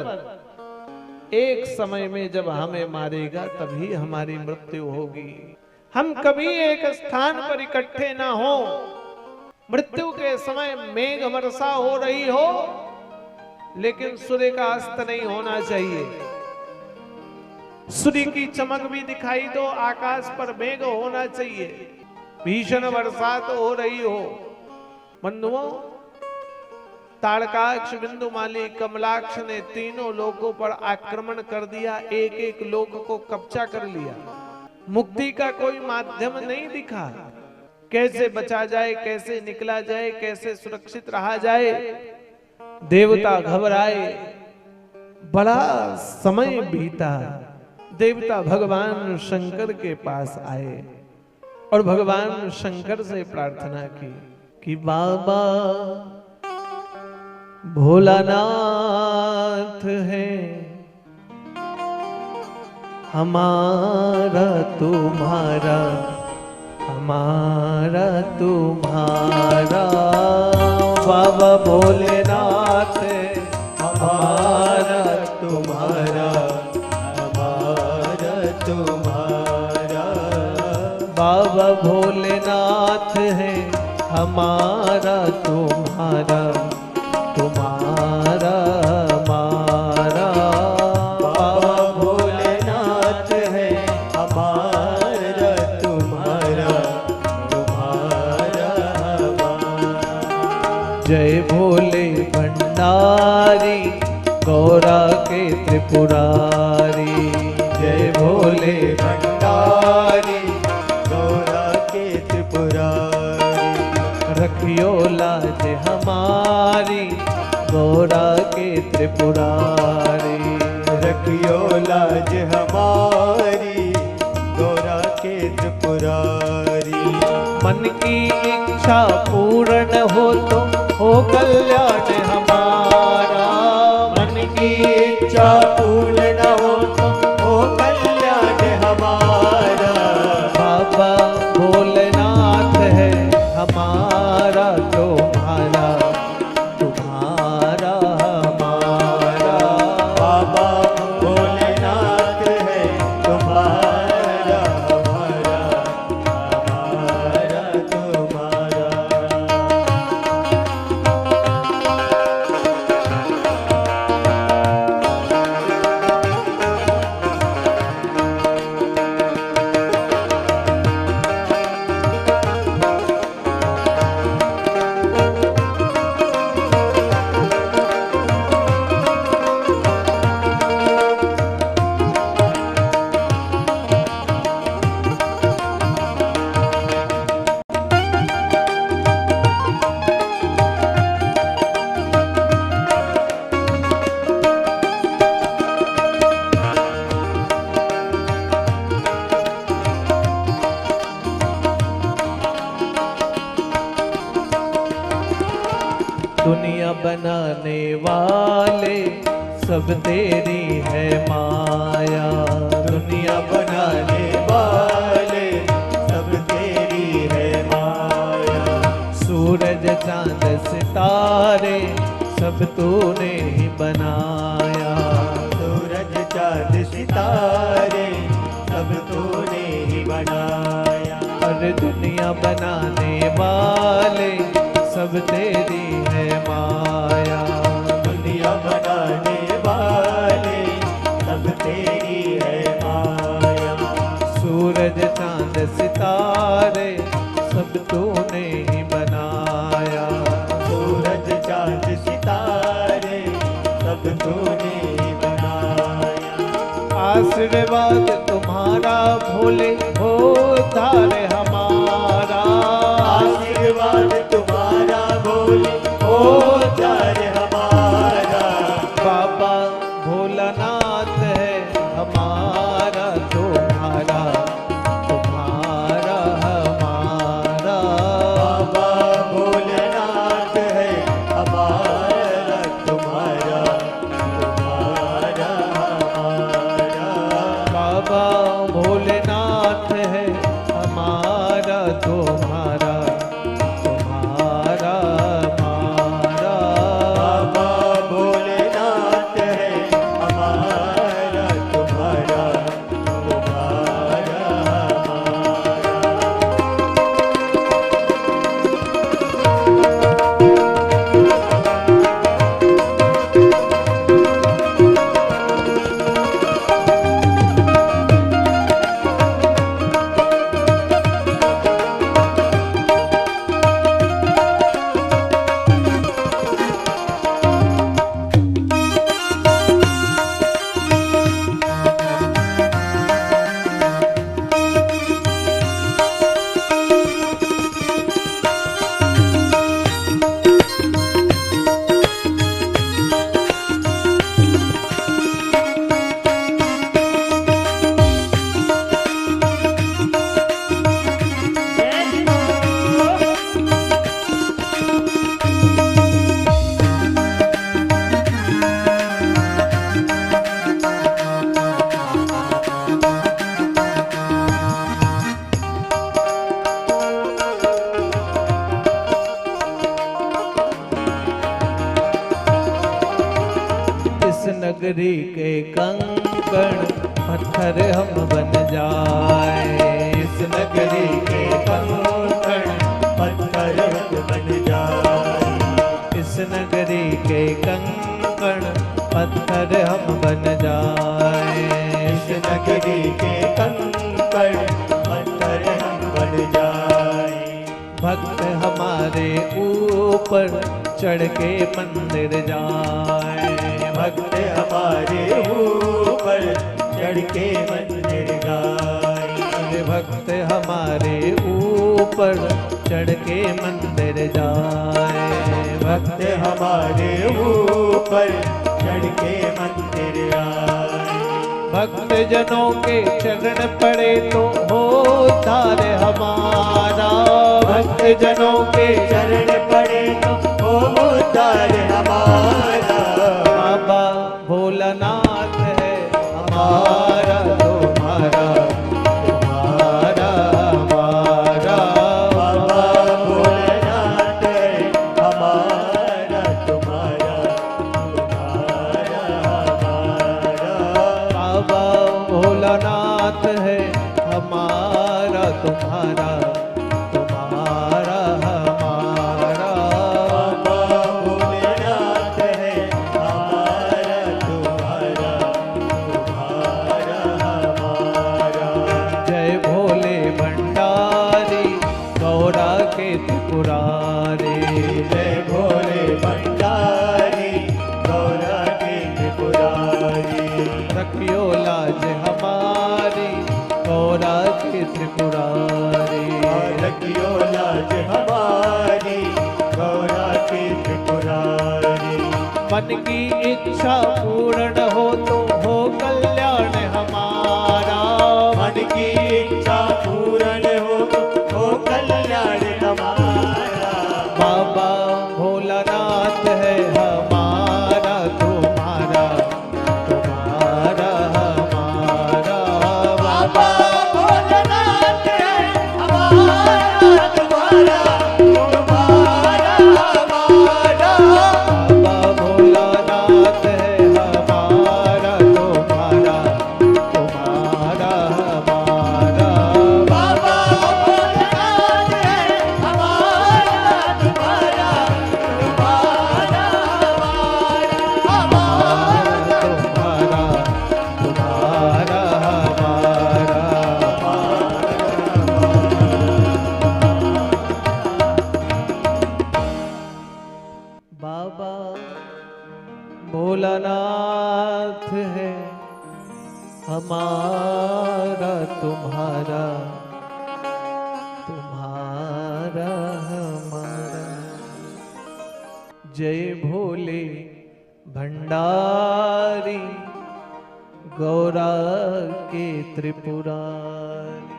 एक समय में जब हमें मारेगा तभी हमारी मृत्यु होगी। हम कभी एक स्थान पर इकट्ठे ना हो। मृत्यु के समय मेघ वर्षा हो रही हो लेकिन सूर्य का अस्त नहीं होना चाहिए। सूर्य की चमक भी दिखाई दो, आकाश पर मेघ होना चाहिए, भीषण वर्षा तो हो रही हो। बंधुओं, ताड़काक्ष, बिंदुमाली, कमलाक्ष ने तीनों लोगों पर आक्रमण कर दिया। एक एक लोक को कब्जा कर लिया। मुक्ति का कोई माध्यम नहीं दिखा। कैसे बचा जाए, कैसे निकला जाए, कैसे सुरक्षित रहा जाए। देवता घबराए। बड़ा समय बीता। देवता भगवान शंकर के पास आए और भगवान शंकर से प्रार्थना की कि बाबा भोलानाथ है हमारा तुम्हारा, हमारा तुम्हारा। बाबा भोलेनाथ हमारा तुम्हारा, हमारा तुम्हारा। बाबा भोलेनाथ है हमारा तुम्हारा, तुम्हारा हमारा। बाबा भोलेनाथ है हमारा तुम्हारा, तुम्हारा हमारा। जय भोले भंडारी गौरा के त्रिपुरारी। जय भोले भंडारी गौरा के त्रिपुरारी। रखियो लाज हमारी गौरा के त्रिपुरारी। रखियो लाज हमारी गौरा के त्रिपुरारी। मन की इच्छा पूर्ण हो तो हो कल्याण हमारा। मन की इच्छा पूर्ण न हो तो हो कल्याण हमारा। बाबा भोलेनाथ है हमारा तुम्हारा, तुम्हारा हमारा। बाबा भोलेनाथ है तुम्हारा, हमारा, हमारा तुम्हारा। बनाने वाले सब तेरी है माया। दुनिया बनाने वाले सब तेरी है माया। सूरज चांद सितारे सब तूने ही बनाया। सूरज चांद सितारे सब तूने ही बनाया। और दुनिया बनाने वाले सब तेरी है माया। दुनिया बनाने वाले सब तेरी है माया। सूरज चांद सितारे सब तूने ही बनाया। सूरज चांद सितारे सब तूने ही बनाया। आशीर्वाद तुम्हारा भोले हो धारे हमारा। आशीर्वाद तुम्हारा बोले ओ चार हमारा। बाबा भोलानाथ है हमारा तुम्हारा, तुम्हारा हमारा। बाबा भोलेनाथ है हमारा तुम्हारा, तुम्हारा हमारा। बाबा भोलेनाथ है हमारा तुम्हारा, तुम्हारा हमारा। बाबा भोलेनाथ है हमारा तुम्हारा, तुम्हारा हमारा। इस नगरी के कंकण पत्थर हम बन जाए। इस नगरी के कंकण पत्थर बन जाए। इस नगरी के कंकण पत्थर हम बन जाए। इस नगरी के कंकण पत्थर हम बन जाए। भक्त हमारे ऊपर चढ़ के मंदिर जाए। भक्त हमारे ऊपर चढ़ के मंदिर गाए। भक्त हमारे ऊपर चढ़ के मंदिर जाए। भक्त हमारे ऊपर चढ़ के मंदिर आए। भक्त जनों के चरण पड़े तो हो तारे हमारा। भक्त जनों के चरण पड़े तो हो तार हमारा। बाबा भोलानाथ है हमारा तुम्हारा, तुम्हारा हमारा। बाबा भोलेनाथ है हमारा तुम्हारा, तुम्हारा हमारा। बाबा भोलानाथ है हमारा तुम्हारा, तुम्हारा हमारा। बाबा भोलेनाथ है हमारा तुम्हारा, तुम्हारा हमारा। जय भोले भंडारी गौरा के त्रिपुरारी। जय भोले भंडारी गौरा के त्रिपुरारी। रखियो लाज हमारी गौरा के त्रिपुरारी। रखियो लाज हमारी गौरा के त्रिपुरारी। मन की इच्छा पूर्ण हो तो हो कल्याण हमारा। मन की इच्छा पूर्ण हो कल्याण हमारा। बाबा भोलानाथ है हमारा तुम्हारा तुम्हारा हमारा। जय भोले भंडारी गौरा के त्रिपुरारी,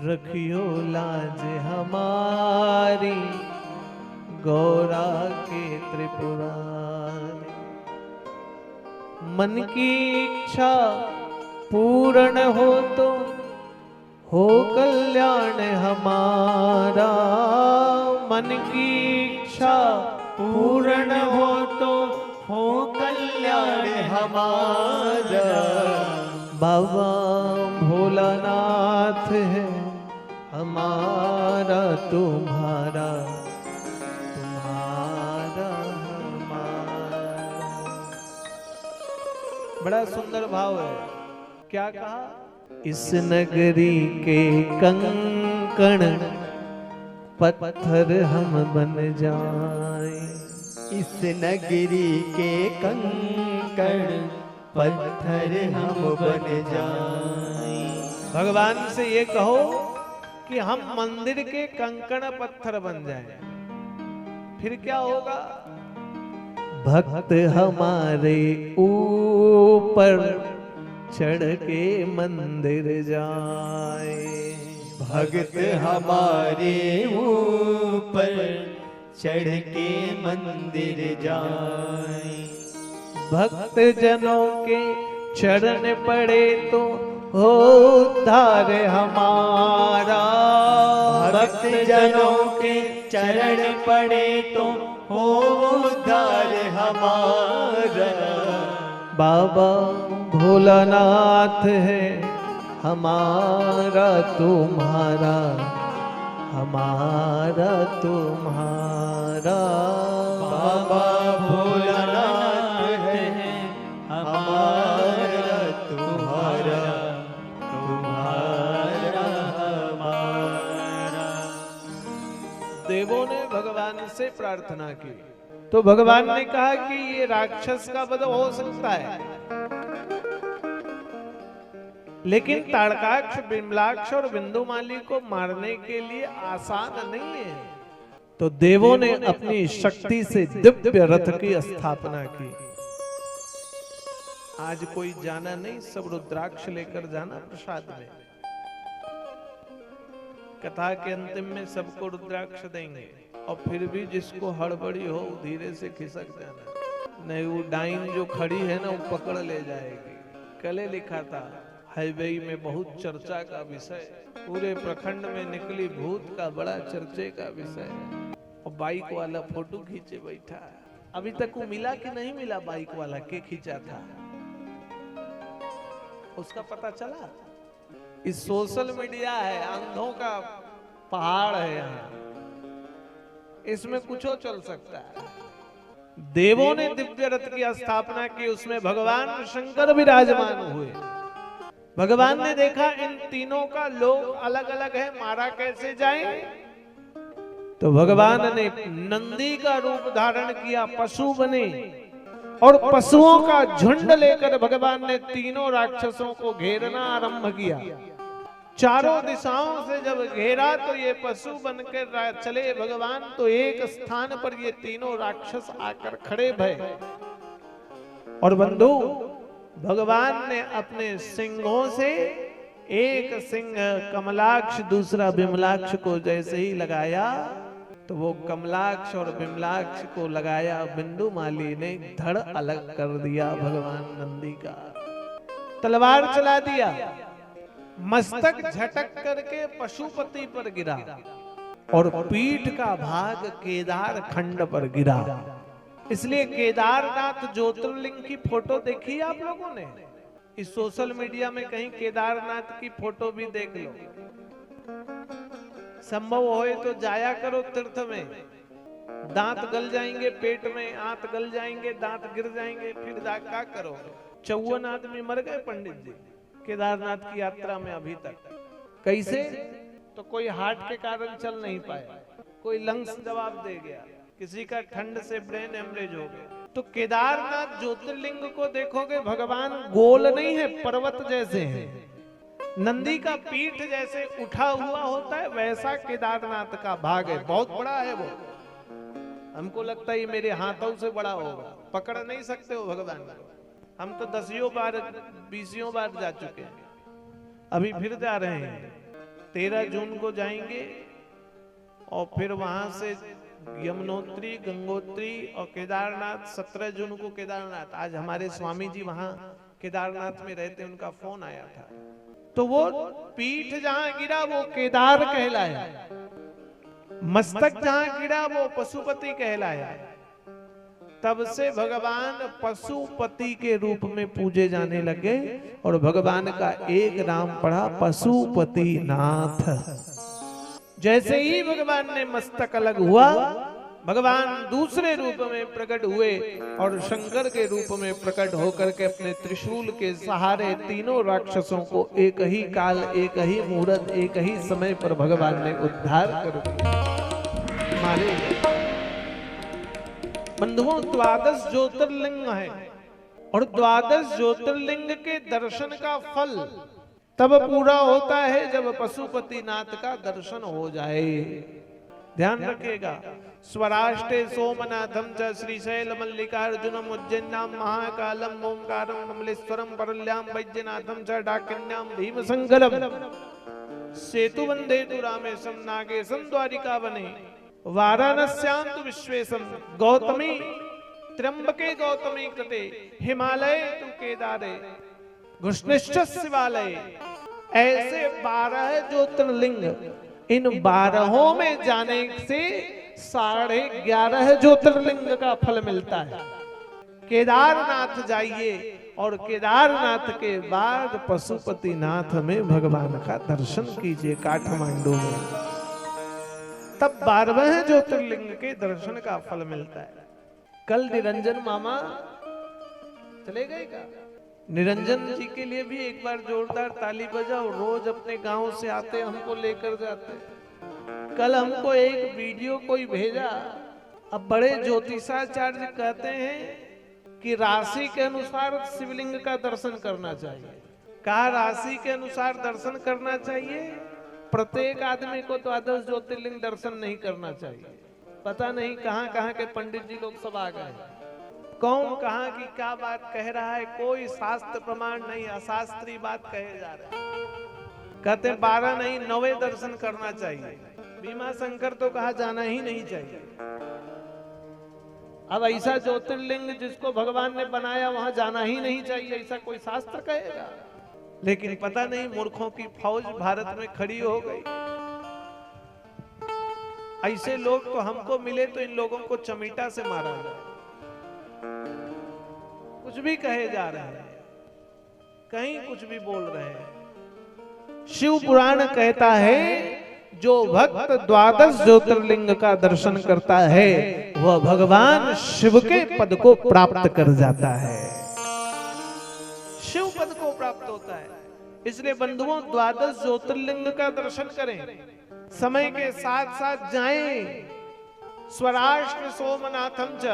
रखियो लाज हमारी गौरा के त्रिपुरारी। मन की इच्छा पूर्ण हो तो हो कल्याण हमारा। मन की इच्छा पूर्ण हो तो हो कल्याण हमारा। बाबा भोलानाथ है हमारा तुम्हारा तुम्हारा हमारा। बड़ा सुंदर भाव है। क्या कहा? इस नगरी के कंकण पत्थर हम बन जाएं। इस नगरी के कंकण पत्थर हम बन जाएं। भगवान से ये कहो कि हम मंदिर के कंकण पत्थर बन जाएं। फिर क्या होगा? भक्त हमारे ऊपर चढ़ के मंदिर जाए। भक्त हमारे ऊपर चढ़ के मंदिर जाए। भक्त जनों के चरण पड़े तो हो उद्धार हमारा। भक्त जनों के चरण पड़े तो हो उद्धार हमारा। बाबा भोलानाथ है हमारा तुम्हारा हमारा तुम्हारा। बाबा भोलानाथ है हमारा तुम्हारा तुम्हारा हमारा। देवों ने भगवान से प्रार्थना की तो भगवान ने कहा कि ये राक्षस का वध हो सकता है, लेकिन ताड़काक्ष, बिमलाक्ष और बिंदुमाली को मारने के लिए आसान नहीं है। तो देवों ने अपनी शक्ति से दिव्य रथ की स्थापना की। आज कोई जाना नहीं, सब रुद्राक्ष लेकर जाना प्रसाद में। कथा के अंतिम में सबको रुद्राक्ष देंगे और फिर भी जिसको हड़बड़ी हो धीरे से खिसक जाना, नहीं वो डाइन जो खड़ी है ना वो पकड़ ले जाएगी। कल लिखा था हाईवे में बहुत चर्चा का विषय, पूरे प्रखंड में निकली भूत का बड़ा चर्चे का विषय, और बाइक वाला फोटो खींचे बैठा है। अभी तक वो मिला कि नहीं मिला? बाइक वाला के खींचा था उसका पता चला? इस सोशल मीडिया है, अंधों का पहाड़ है यहाँ, इसमें कुछ हो चल सकता है। देवों ने दिव्य रथ की स्थापना की, उसमें भगवान शंकर विराजमान हुए। भगवान ने देखा इन तीनों का लोग अलग अलग है, मारा कैसे जाए? तो भगवान ने नंदी का रूप धारण किया, पशु बने और पशुओं का झुंड लेकर भगवान ने तीनों राक्षसों को घेरना आरंभ किया। चारों दिशाओं से जब घेरा तो ये पशु बनकर चले भगवान, तो एक स्थान पर ये तीनों राक्षस आकर खड़े भये। और बंधु, भगवान ने अपने सिंहों से एक सिंह कमलाक्ष दूसरा बिमलाक्ष को जैसे ही लगाया तो वो कमलाक्ष और बिमलाक्ष को लगाया बिंदुमाली ने धड़ अलग कर दिया भगवान नंदी का। तलवार चला दिया, मस्तक झटक करके पशुपति पर गिरा और पीठ का भाग केदार खंड पर गिरा। इसलिए केदारनाथ ज्योतिर्लिंग की फोटो देखी आप लोगों ने? इस सोशल मीडिया में कहीं केदारनाथ की फोटो भी देख लो, संभव होए तो जाया करो तीर्थ में। दांत गल जाएंगे पेट में, आंत गल जाएंगे, दांत गिर जाएंगे, फिर क्या करोगे? 54 आदमी मर गए पंडित जी केदारनाथ की यात्रा में अभी तक। कैसे? तो कोई हार्ट के कारण चल नहीं पाया, कोई लंग्स जवाब दे गया, किसी का ठंड से ब्रेन हेमरेज हो गया, तो केदारनाथ ज्योतिर्लिंग को देखोगे भगवान गोल नहीं है, पर्वत जैसे है। नंदी का पीठ जैसे उठा हुआ होता है वैसा केदारनाथ का भाग है, बहुत बड़ा है वो। हमको लगता है ये मेरे हाथों से बड़ा होगा, पकड़ नहीं सकते हो भगवान को। हम तो 10 बार 20 बार जा चुके हैं, अभी फिर जा रहे हैं। 13 जून को जाएंगे और फिर वहां से यमुनोत्री, गंगोत्री और केदारनाथ। 17 जून को केदारनाथ। आज हमारे स्वामी जी वहां केदारनाथ में रहते, उनका फोन आया था। तो वो पीठ जहां गिरा वो केदार कहलाया, मस्तक जहां गिरा वो पशुपति कहलाया। तब से भगवान पशुपति के रूप में पूजे जाने लगे और भगवान का एक नाम पड़ा पशुपति नाथ। जैसे ही भगवान ने मस्तक अलग हुआ, भगवान दूसरे रूप में प्रकट हुए और शंकर के रूप में प्रकट होकर के अपने त्रिशूल के सहारे तीनों राक्षसों को एक ही काल, एक ही मुहूर्त, एक ही समय पर भगवान ने उद्धार कर दिया, मारे। बंधुओं, 12 ज्योतिर्लिंग है और 12 ज्योतिर्लिंग के दर्शन का फल तब पूरा होता है जब पशुपति नाथ का दर्शन हो जाए। ध्यान रखिएगा। स्वराष्ट्रे सोमनाथम च श्रीशैल मल्लिकार्जुनम उज्जैन्याम महाकालम ओंकारम कमलेश्वरम परल्याम वैद्यनाथम च डाकिन्याम भीमशंकरम सेतु वंदे तु रामेशम नागेशम द्वारिका वने वाराणस्यां तु विश्वेशम गौतमी त्र्यंबके गौतमी कृते हिमालय तु केदारे घुष्णिश्च शिवालय। ऐसे 12 ज्योतिर्लिंग, इन 12 में जाने से 11.5 ज्योतिर्लिंग का फल मिलता है। केदारनाथ जाइए और केदारनाथ के बाद पशुपतिनाथ में भगवान का दर्शन कीजिए काठमांडू में, तब 12 ज्योतिर्लिंग के दर्शन का फल मिलता है। कल निरंजन मामा चले गए का? निरंजन जी के लिए भी एक बार जोरदार ताली बजाओ। रोज अपने गांव से आते, हमको लेकर जाते। कल हमको एक वीडियो कोई भेजा। अब बड़े ज्योतिषाचार्य कहते हैं कि राशि के अनुसार शिवलिंग का दर्शन करना चाहिए। कहा राशि के अनुसार दर्शन करना चाहिए। प्रत्येक आदमी को 12 ज्योतिर्लिंग दर्शन नहीं करना चाहिए। पता नहीं कहां कहां के पंडित जी लोग सब आ गए, कौन कहां की क्या बात कह रहा है, कोई शास्त्र प्रमाण नहीं, अशास्त्रीय बात कहे जा रहे हैं। कहते 12 नहीं 9 दर्शन करना चाहिए। भीमा शंकर तो कहा जाना ही नहीं चाहिए। अब ऐसा ज्योतिर्लिंग जिसको भगवान ने बनाया वहां जाना ही नहीं चाहिए, ऐसा कोई शास्त्र कहेगा? लेकिन पता नहीं मूर्खों की फौज भारत में खड़ी हो गई। ऐसे लोग तो हमको मिले तो इन लोगों को चमीटा से मारा जाए। कुछ भी कहे जा रहे हैं, कहीं कुछ भी बोल रहे हैं। शिव पुराण कहता है जो भक्त 12 ज्योतिर्लिंग का दर्शन करता है वह भगवान शिव के पद को प्राप्त कर जाता है, शिव पद को प्राप्त होता है। इसलिए बंधुओं 12 ज्योतिर्लिंग का दर्शन करें, समय के साथ साथ जाएं। स्वराष्ट्र सोमनाथम च,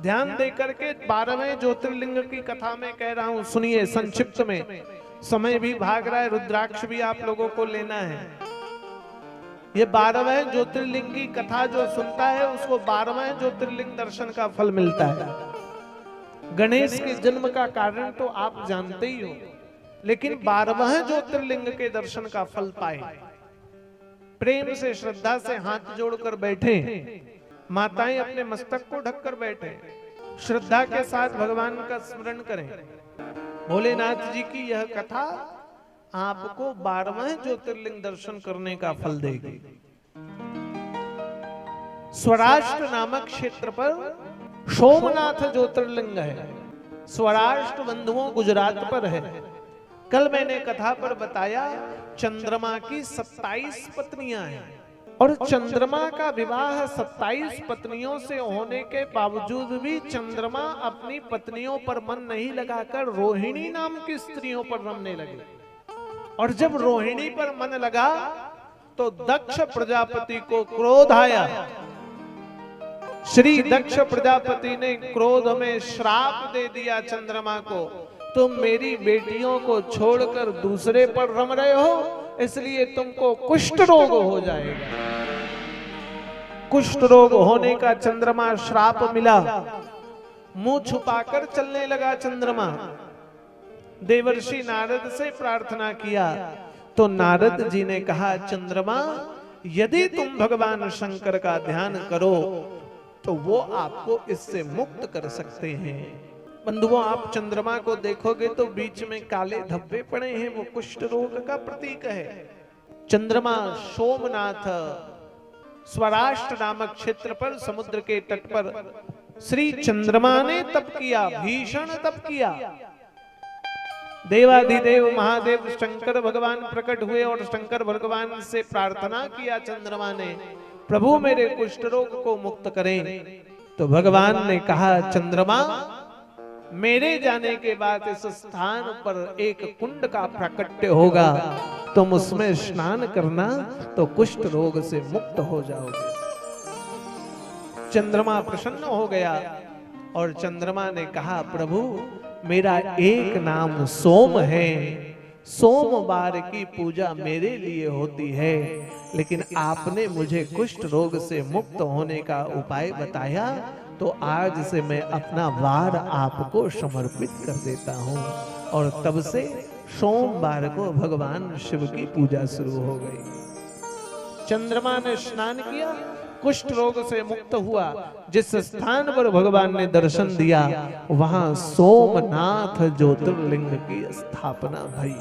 ध्यान देकर के 12वें ज्योतिर्लिंग की कथा में कह रहा हूं, सुनिए संक्षिप्त में। समय भी भाग रहा है, रुद्राक्ष भी आप लोगों को लेना है। ये 12वें ज्योतिर्लिंग की कथा जो सुनता है उसको 12वें ज्योतिर्लिंग दर्शन का फल मिलता है। गणेश के जन्म का कारण तो आप जानते ही हो, लेकिन 12वें ज्योतिर्लिंग के दर्शन का फल पाए। प्रेम से श्रद्धा से हाथ जोड़कर बैठे, माताएं अपने मस्तक को ढककर बैठे, श्रद्धा के साथ भगवान का स्मरण करें। भोलेनाथ जी की यह कथा आपको 12वें ज्योतिर्लिंग दर्शन करने का फल देगी। स्वराष्ट्र नामक क्षेत्र पर सोमनाथ ज्योतिर्लिंग है। स्वराष्ट्र बंधुओं गुजरात पर है। कल मैंने कथा पर बताया चंद्रमा की 27 पत्नियां हैं और चंद्रमा का विवाह 27 पत्नियों से होने के बावजूद भी चंद्रमा अपनी पत्नियों पर मन नहीं लगाकर रोहिणी नाम की स्त्रियों पर रमने लगे। और जब रोहिणी पर मन लगा तो दक्ष प्रजापति को क्रोध आया श्री दक्ष प्रजापति ने क्रोध में श्राप दे दिया चंद्रमा को, तुम मेरी बेटियों को छोड़कर दूसरे पर रम रहे हो, इसलिए तुमको कुष्ठ रोग हो जाएगा। कुष्ठ रोग होने का चंद्रमा श्राप मिला। मुंह छुपाकर चलने लगा चंद्रमा। देवर्षि नारद से प्रार्थना किया तो नारद जी ने कहा, चंद्रमा यदि तुम भगवान शंकर का ध्यान करो तो वो आपको इससे मुक्त कर सकते हैं। बंधुओं, आप चंद्रमा को देखोगे तो बीच में काले धब्बे पड़े हैं, वो कुष्ठ रोग का प्रतीक है। चंद्रमा सोमनाथ स्वराष्ट्र नामक क्षेत्र पर समुद्र के तट पर श्री चंद्रमा ने तप किया, भीषण तप किया। देवाधिदेव महादेव शंकर भगवान प्रकट हुए और शंकर भगवान से प्रार्थना किया चंद्रमा ने, प्रभु मेरे कुष्ठ रोग को मुक्त करें। तो भगवान ने कहा, चंद्रमा मेरे जाने के बाद इस स्थान पर एक कुंड का प्राकट्य होगा, तुम उसमें स्नान करना तो कुष्ठ रोग से मुक्त हो जाओगे। चंद्रमा प्रसन्न हो गया और चंद्रमा ने कहा, प्रभु मेरा एक नाम सोम है, सोमवार की पूजा मेरे लिए होती है, लेकिन आपने मुझे कुष्ठ रोग से मुक्त होने का उपाय बताया, तो आज से मैं अपना वार आपको समर्पित कर देता हूं। और तब से सोमवार को भगवान शिव की पूजा शुरू हो गई। चंद्रमा ने स्नान किया, कुष्ठ रोग से मुक्त हुआ। जिस स्थान पर भगवान ने दर्शन दिया वहां सोमनाथ ज्योतिर्लिंग की स्थापना भई।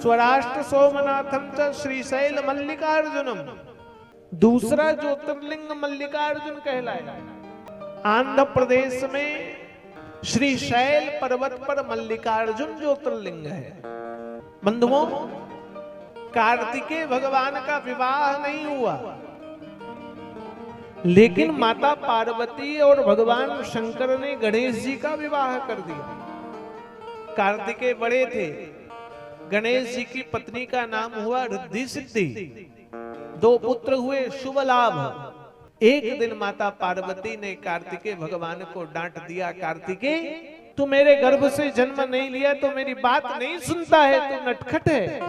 स्वराष्ट्र सोमनाथम च श्रीशैल मल्लिकार्जुनम, दूसरा ज्योतिर्लिंग मल्लिकार्जुन कहलाया। आंध्र प्रदेश में श्रीशैल पर्वत पर मल्लिकार्जुन ज्योतिर्लिंग है। बंधुओं, कार्तिकेय भगवान का विवाह नहीं हुआ, लेकिन माता पार्वती और भगवान शंकर ने गणेश जी का विवाह कर दिया। कार्तिकेय बड़े थे, गणेश जी की पत्नी का नाम हुआ रिद्धि सिद्धि, 2 पुत्र हुए, शुभ लाभ। एक दिन माता पार्वती ने कार्तिकेय भगवान को डांट दिया, कार्तिकेय तू मेरे गर्भ से जन्म नहीं लिया तो मेरी बात नहीं सुनता है, तू नटखट है।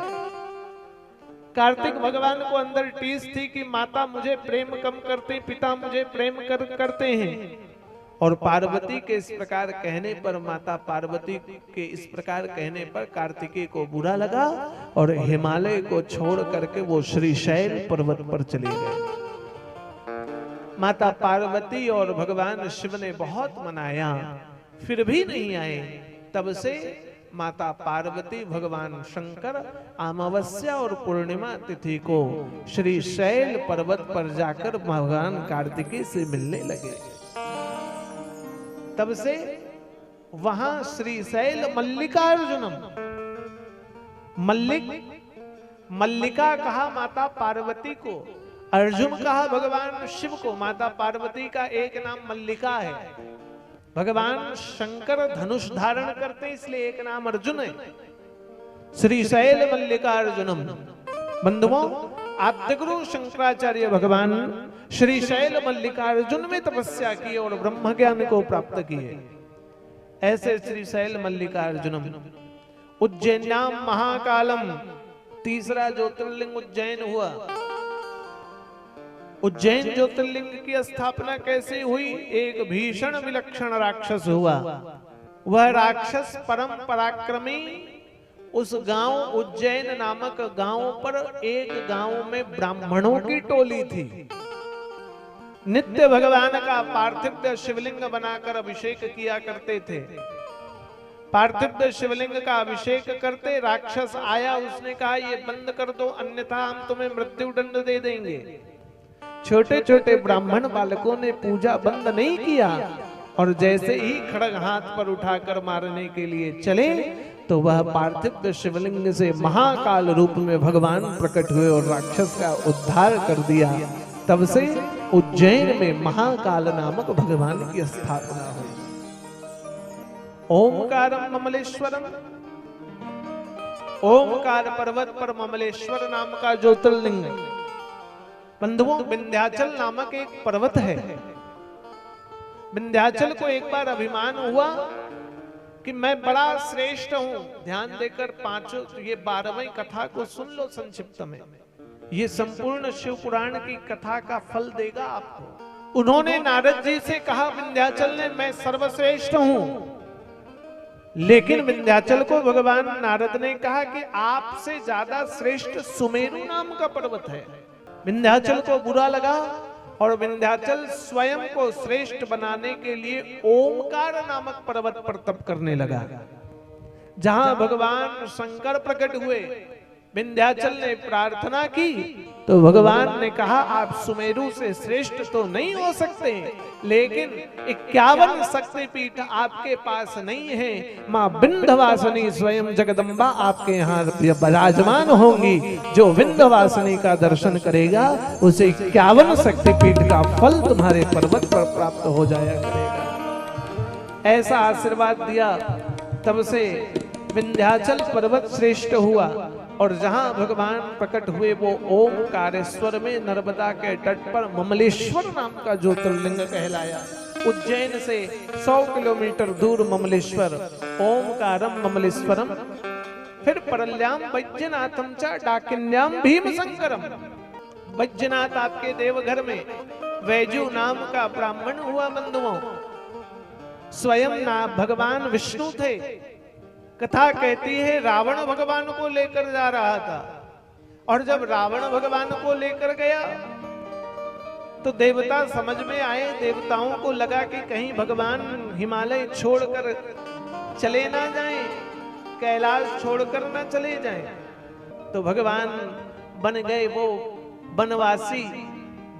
कार्तिक भगवान को अंदर टीस थी कि माता मुझे प्रेम कम करते, पिता मुझे प्रेम करते हैं। और पार्वती के इस प्रकार कहने पर, माता पार्वती के इस प्रकार कहने पर कार्तिकेय को बुरा लगा और हिमालय को छोड़ करके वो श्रीशैल पर्वत पर चले गए। माता पार्वती और भगवान शिव ने बहुत मनाया, फिर भी नहीं आए। तब से माता पार्वती भगवान शंकर अमावस्या और पूर्णिमा तिथि को श्रीशैल पर्वत पर जाकर भगवान कार्तिकेय से मिलने लगे। तब से वहां श्रीशैल मल्लिकार्जुनम, मल्लिका कहा माता पार्वती को, अर्जुन कहा भगवान शिव को। माता पार्वती का एक नाम मल्लिका है, भगवान शंकर धनुष धारण करते इसलिए एक नाम अर्जुन है। श्रीशैल मल्लिकार्जुनम। बंधुओं, आद्यगुरु शंकराचार्य भगवान श्रीशैल मल्लिकार्जुन में तपस्या की और ब्रह्म ज्ञान को प्राप्त किए। ऐसे श्रीशैल मल्लिकार्जुनम। उज्जैन्याम महाकालम, तीसरा ज्योतिर्लिंग उज्जैन हुआ। उज्जैन ज्योतिर्लिंग की स्थापना कैसे हुई? एक भीषण विलक्षण राक्षस हुआ। वह राक्षस परम पराक्रमी उस गांव उज्जैन नामक गांव पर, एक गांव में ब्राह्मणों की टोली थी। नित्य भगवान का पार्थिव शिवलिंग बनाकर अभिषेक किया करते थे। पार्थिव शिवलिंग का अभिषेक करते, राक्षस आया, उसने कहा ये बंद कर दो अन्यथा हम तुम्हें मृत्यु दंड दे देंगे। छोटे छोटे ब्राह्मण बालकों ने पूजा बंद नहीं किया और जैसे ही खड़ग हाथ पर उठाकर मारने के लिए चले तो वह पार्थिव शिवलिंग से महाकाल रूप में भगवान प्रकट हुए और राक्षस का उद्धार कर दिया। तब से उज्जैन में महाकाल नामक भगवान की स्थापना हुई। ओमकारम ममलेश्वरम, ओमकार पर्वत पर ममलेश्वर नाम का ज्योतिर्लिंग, बंधुओं, विंध्याचल नामक एक पर्वत है। विंध्याचल को एक बार अभिमान हुआ कि मैं बड़ा श्रेष्ठ हूं। ध्यान देकर पांचों ये 12वीं कथा को सुन लो संक्षिप्त में। ये संपूर्ण शिव पुराण की कथा का फल देगा आपको। उन्होंने नारद जी से कहा, विंध्याचल ने, मैं सर्वश्रेष्ठ हूं। लेकिन विंध्याचल को भगवान नारद ने कहा कि आपसे ज्यादा श्रेष्ठ सुमेरु नाम का पर्वत है। विंध्याचल को बुरा लगा और विंध्याचल स्वयं को श्रेष्ठ बनाने के लिए ओमकार नामक पर्वत पर तप करने लगा। जहां भगवान शंकर प्रकट हुए, विंध्याचल ने प्रार्थना की तो भगवान ने कहा, आप सुमेरु से श्रेष्ठ तो नहीं हो सकते, लेकिन 51 शक्तिपीठ आपके पास नहीं है। मां विंध्यवासिनी स्वयं जगदम्बा आपके यहाँ विराजमान होंगी। जो विंध्यवासिनी का दर्शन करेगा उसे 51 शक्तिपीठ का फल तुम्हारे पर्वत पर प्राप्त हो जाया करेगा। ऐसा आशीर्वाद दिया। तब से विंध्याचल पर्वत श्रेष्ठ हुआ। और जहां भगवान प्रकट हुए वो ओमकारेश्वर में नर्मदा के तट पर ममलेश्वर नाम का ज्योतिर्लिंग कहलाया। उज्जैन से 100 किलोमीटर दूर ममलेश्वर, ओमकारम ममलेश्वरम। फिर परल्याम वैद्यनाथम च डाकिन्याम भीमशंकरम। वैद्यनाथ आपके देवघर में वैजू नाम का ब्राह्मण हुआ। बंधुओं, स्वयं भगवान विष्णु थे। कथा कहती है रावण भगवान को लेकर जा रहा था, और जब रावण भगवान को लेकर गया तो देवता समझ में आए। देवताओं को लगा कि कहीं भगवान हिमालय छोड़कर चले ना जाएं, कैलाश छोड़कर ना चले जाएं। तो भगवान बन गए वो वनवासी,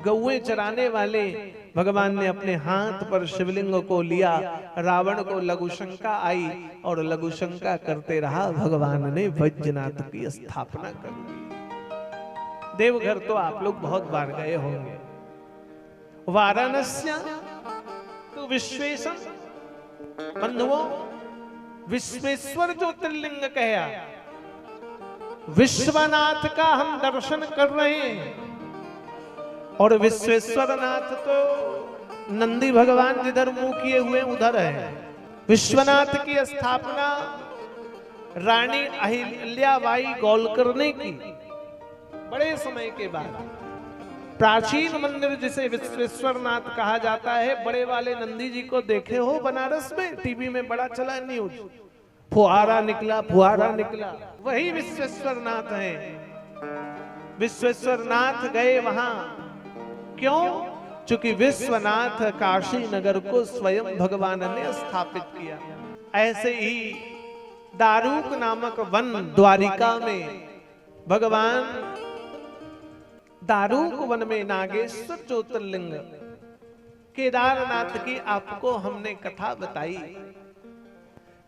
गौएं चराने वाले। भगवान ने अपने हाथ पर शिवलिंग को लिया। रावण को लघुशंका आई और लघुशंका करते रहा। भगवान ने वैद्यनाथ की स्थापना कर दी। देवघर तो आप लोग बहुत बार गए होंगे। वाराणसी तो विश्वेशम। बंधुओं, विश्वेश्वर ज्योतिर्लिंग कहा। विश्वनाथ का हम दर्शन कर रहे हैं। और विश्वेश्वर नाथ तो नंदी भगवान जिधर मुंह किए हुए उधर है। विश्वनाथ की स्थापना रानी अहिल्याबाई होलकर ने की बड़े समय के बाद। प्राचीन मंदिर जिसे विश्वेश्वर नाथ कहा जाता है। बड़े वाले नंदी जी को देखे हो बनारस में, टीवी में बड़ा चला न्यूज, फुहारा निकला, फुहारा निकला, वही विश्वेश्वर नाथ है। विश्वेश्वर नाथ गए वहां, क्यों? क्योंकि विश्वनाथ काशी नगर को स्वयं भगवान ने स्थापित किया। ऐसे ही दारूक नामक वन द्वारिका में, भगवान दारूक वन में नागेश्वर ज्योतिर्लिंग, केदारनाथ की आपको हमने कथा बताई।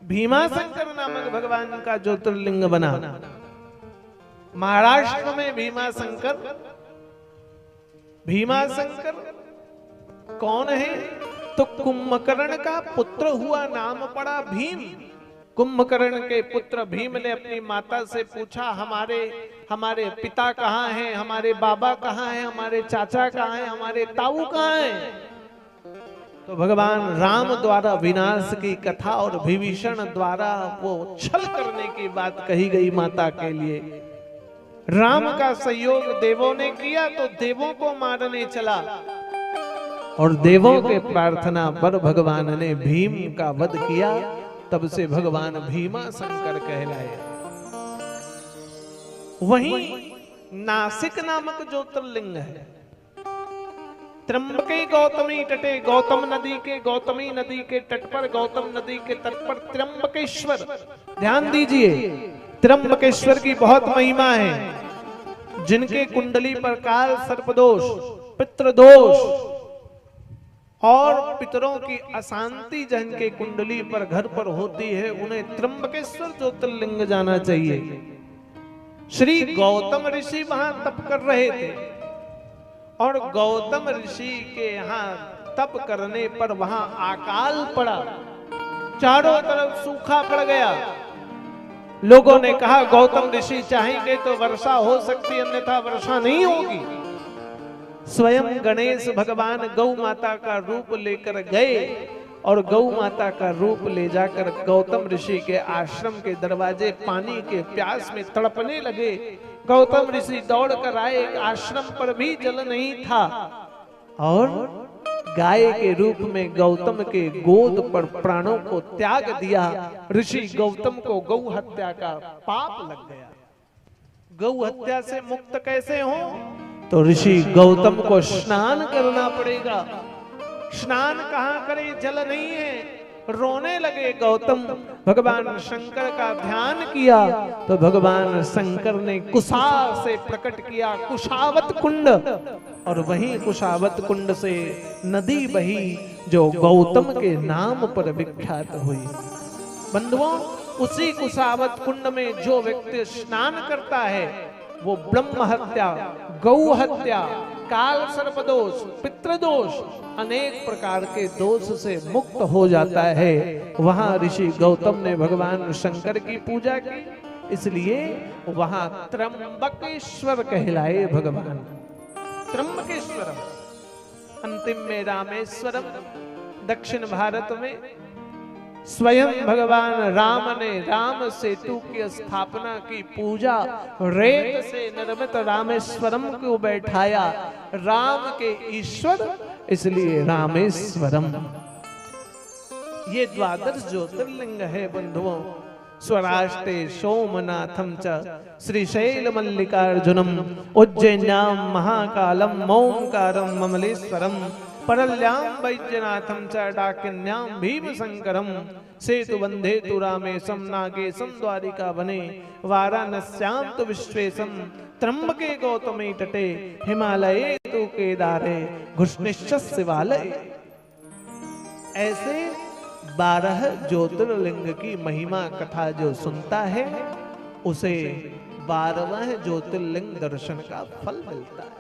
भीमाशंकर नामक भगवान का ज्योतिर्लिंग बना। महाराष्ट्र में भीमाशंकर। भीमाशंकर कौन है? तो कुंभकर्ण का पुत्र हुआ, नाम पड़ा भीम। कुंभकर्ण के पुत्र भीम ने अपनी माता से पूछा, हमारे पिता कहाँ हैं, हमारे बाबा कहाँ हैं, हमारे चाचा कहाँ हैं, हमारे ताऊ कहाँ हैं? तो भगवान राम द्वारा विनाश की कथा और विभीषण द्वारा वो छल करने की बात कही गई माता के लिए। राम का सहयोग देवों ने किया तो देवों को मारने चला, और देवों के प्रार्थना पर भगवान ने भीम का वध किया। तब से भगवान भीमाशंकर कहलाए। वहीं नासिक नामक ज्योतिर्लिंग है। त्र्यंबके गौतमी तटे, गौतम नदी के तट पर, गौतम नदी के तट पर त्र्यंबकेश्वर। ध्यान दीजिए, त्र्यंबकेश्वर की बहुत महिमा है। जिनके कुंडली पर काल सर्पदोष, पितृदोष और पितरों की अशांति जिनके कुंडली पर घर पर होती है, उन्हें त्र्यंबकेश्वर ज्योतिर्लिंग जाना चाहिए। श्री गौतम ऋषि वहां तप कर रहे थे, और गौतम ऋषि के यहाँ तप करने पर वहां अकाल पड़ा। चारों तरफ सूखा पड़ गया। लोगों ने कहा गौतम ऋषि चाहेंगे तो वर्षा हो सकती, अन्यथा वर्षा नहीं होगी। स्वयं गणेश भगवान गौ माता का रूप लेकर गए और गौ माता का रूप ले जाकर गौतम ऋषि के आश्रम के दरवाजे पानी के प्यास में तड़पने लगे। गौतम ऋषि दौड़ कर आए, एक आश्रम पर भी जल नहीं था और गाय के रूप में गौतम के गोद पर प्राणों को त्याग दिया। ऋषि गौतम को गौ हत्या का पाप लग गया। गौ हत्या से मुक्त कैसे हो? तो ऋषि गौतम को स्नान करना पड़ेगा। स्नान कहाँ करे? जल नहीं है। रोने लगे गौतम। भगवान शंकर का ध्यान किया तो भगवान शंकर ने कुशा से प्रकट किया कुशावत कुंड, और वहीं कुशावत कुंड से नदी बही जो गौतम के नाम पर विख्यात हुई। बंधुओं, उसी कुशावत कुंड में जो व्यक्ति स्नान करता है वो ब्रह्म हत्या, गौ हत्या, काल सर्पदोष, पितृदोष, अनेक प्रकार के दोष से मुक्त हो जाता है। वहां ऋषि गौतम ने भगवान शंकर की पूजा की, इसलिए वहां त्र्यंबकेश्वर कहलाए भगवान। त्र्यंबकेश्वरम, अंतिम में रामेश्वरम। दक्षिण भारत में स्वयं भगवान राम ने राम सेतु की स्थापना की, पूजा रेत से निर्मित रामेश्वरम को बैठाया। राम के ईश्वर इसलिए रामेश्वरम। ये द्वादश ज्योतिर्लिंग है बंधुओं। स्वराष्ट्रे सोमनाथम च श्रीशैल मल्लिकार्जुनम उज्जैन्याम महाकालम ओंकारम ममलेश्वरम परल्याम वैद्यनाथम च डाकिन्याम भीमशंकरम सेतु बंधे तु रामेशम नागेशम द्वारिका बने वाराणस्याम तु विश्वेशम त्र्यंबके गौतमे तटे हिमालये तु केदारे घुष्णिश्च शिवालय। ऐसे 12 ज्योतिर्लिंग की महिमा कथा जो सुनता है उसे 12वां ज्योतिर्लिंग दर्शन का फल मिलता है।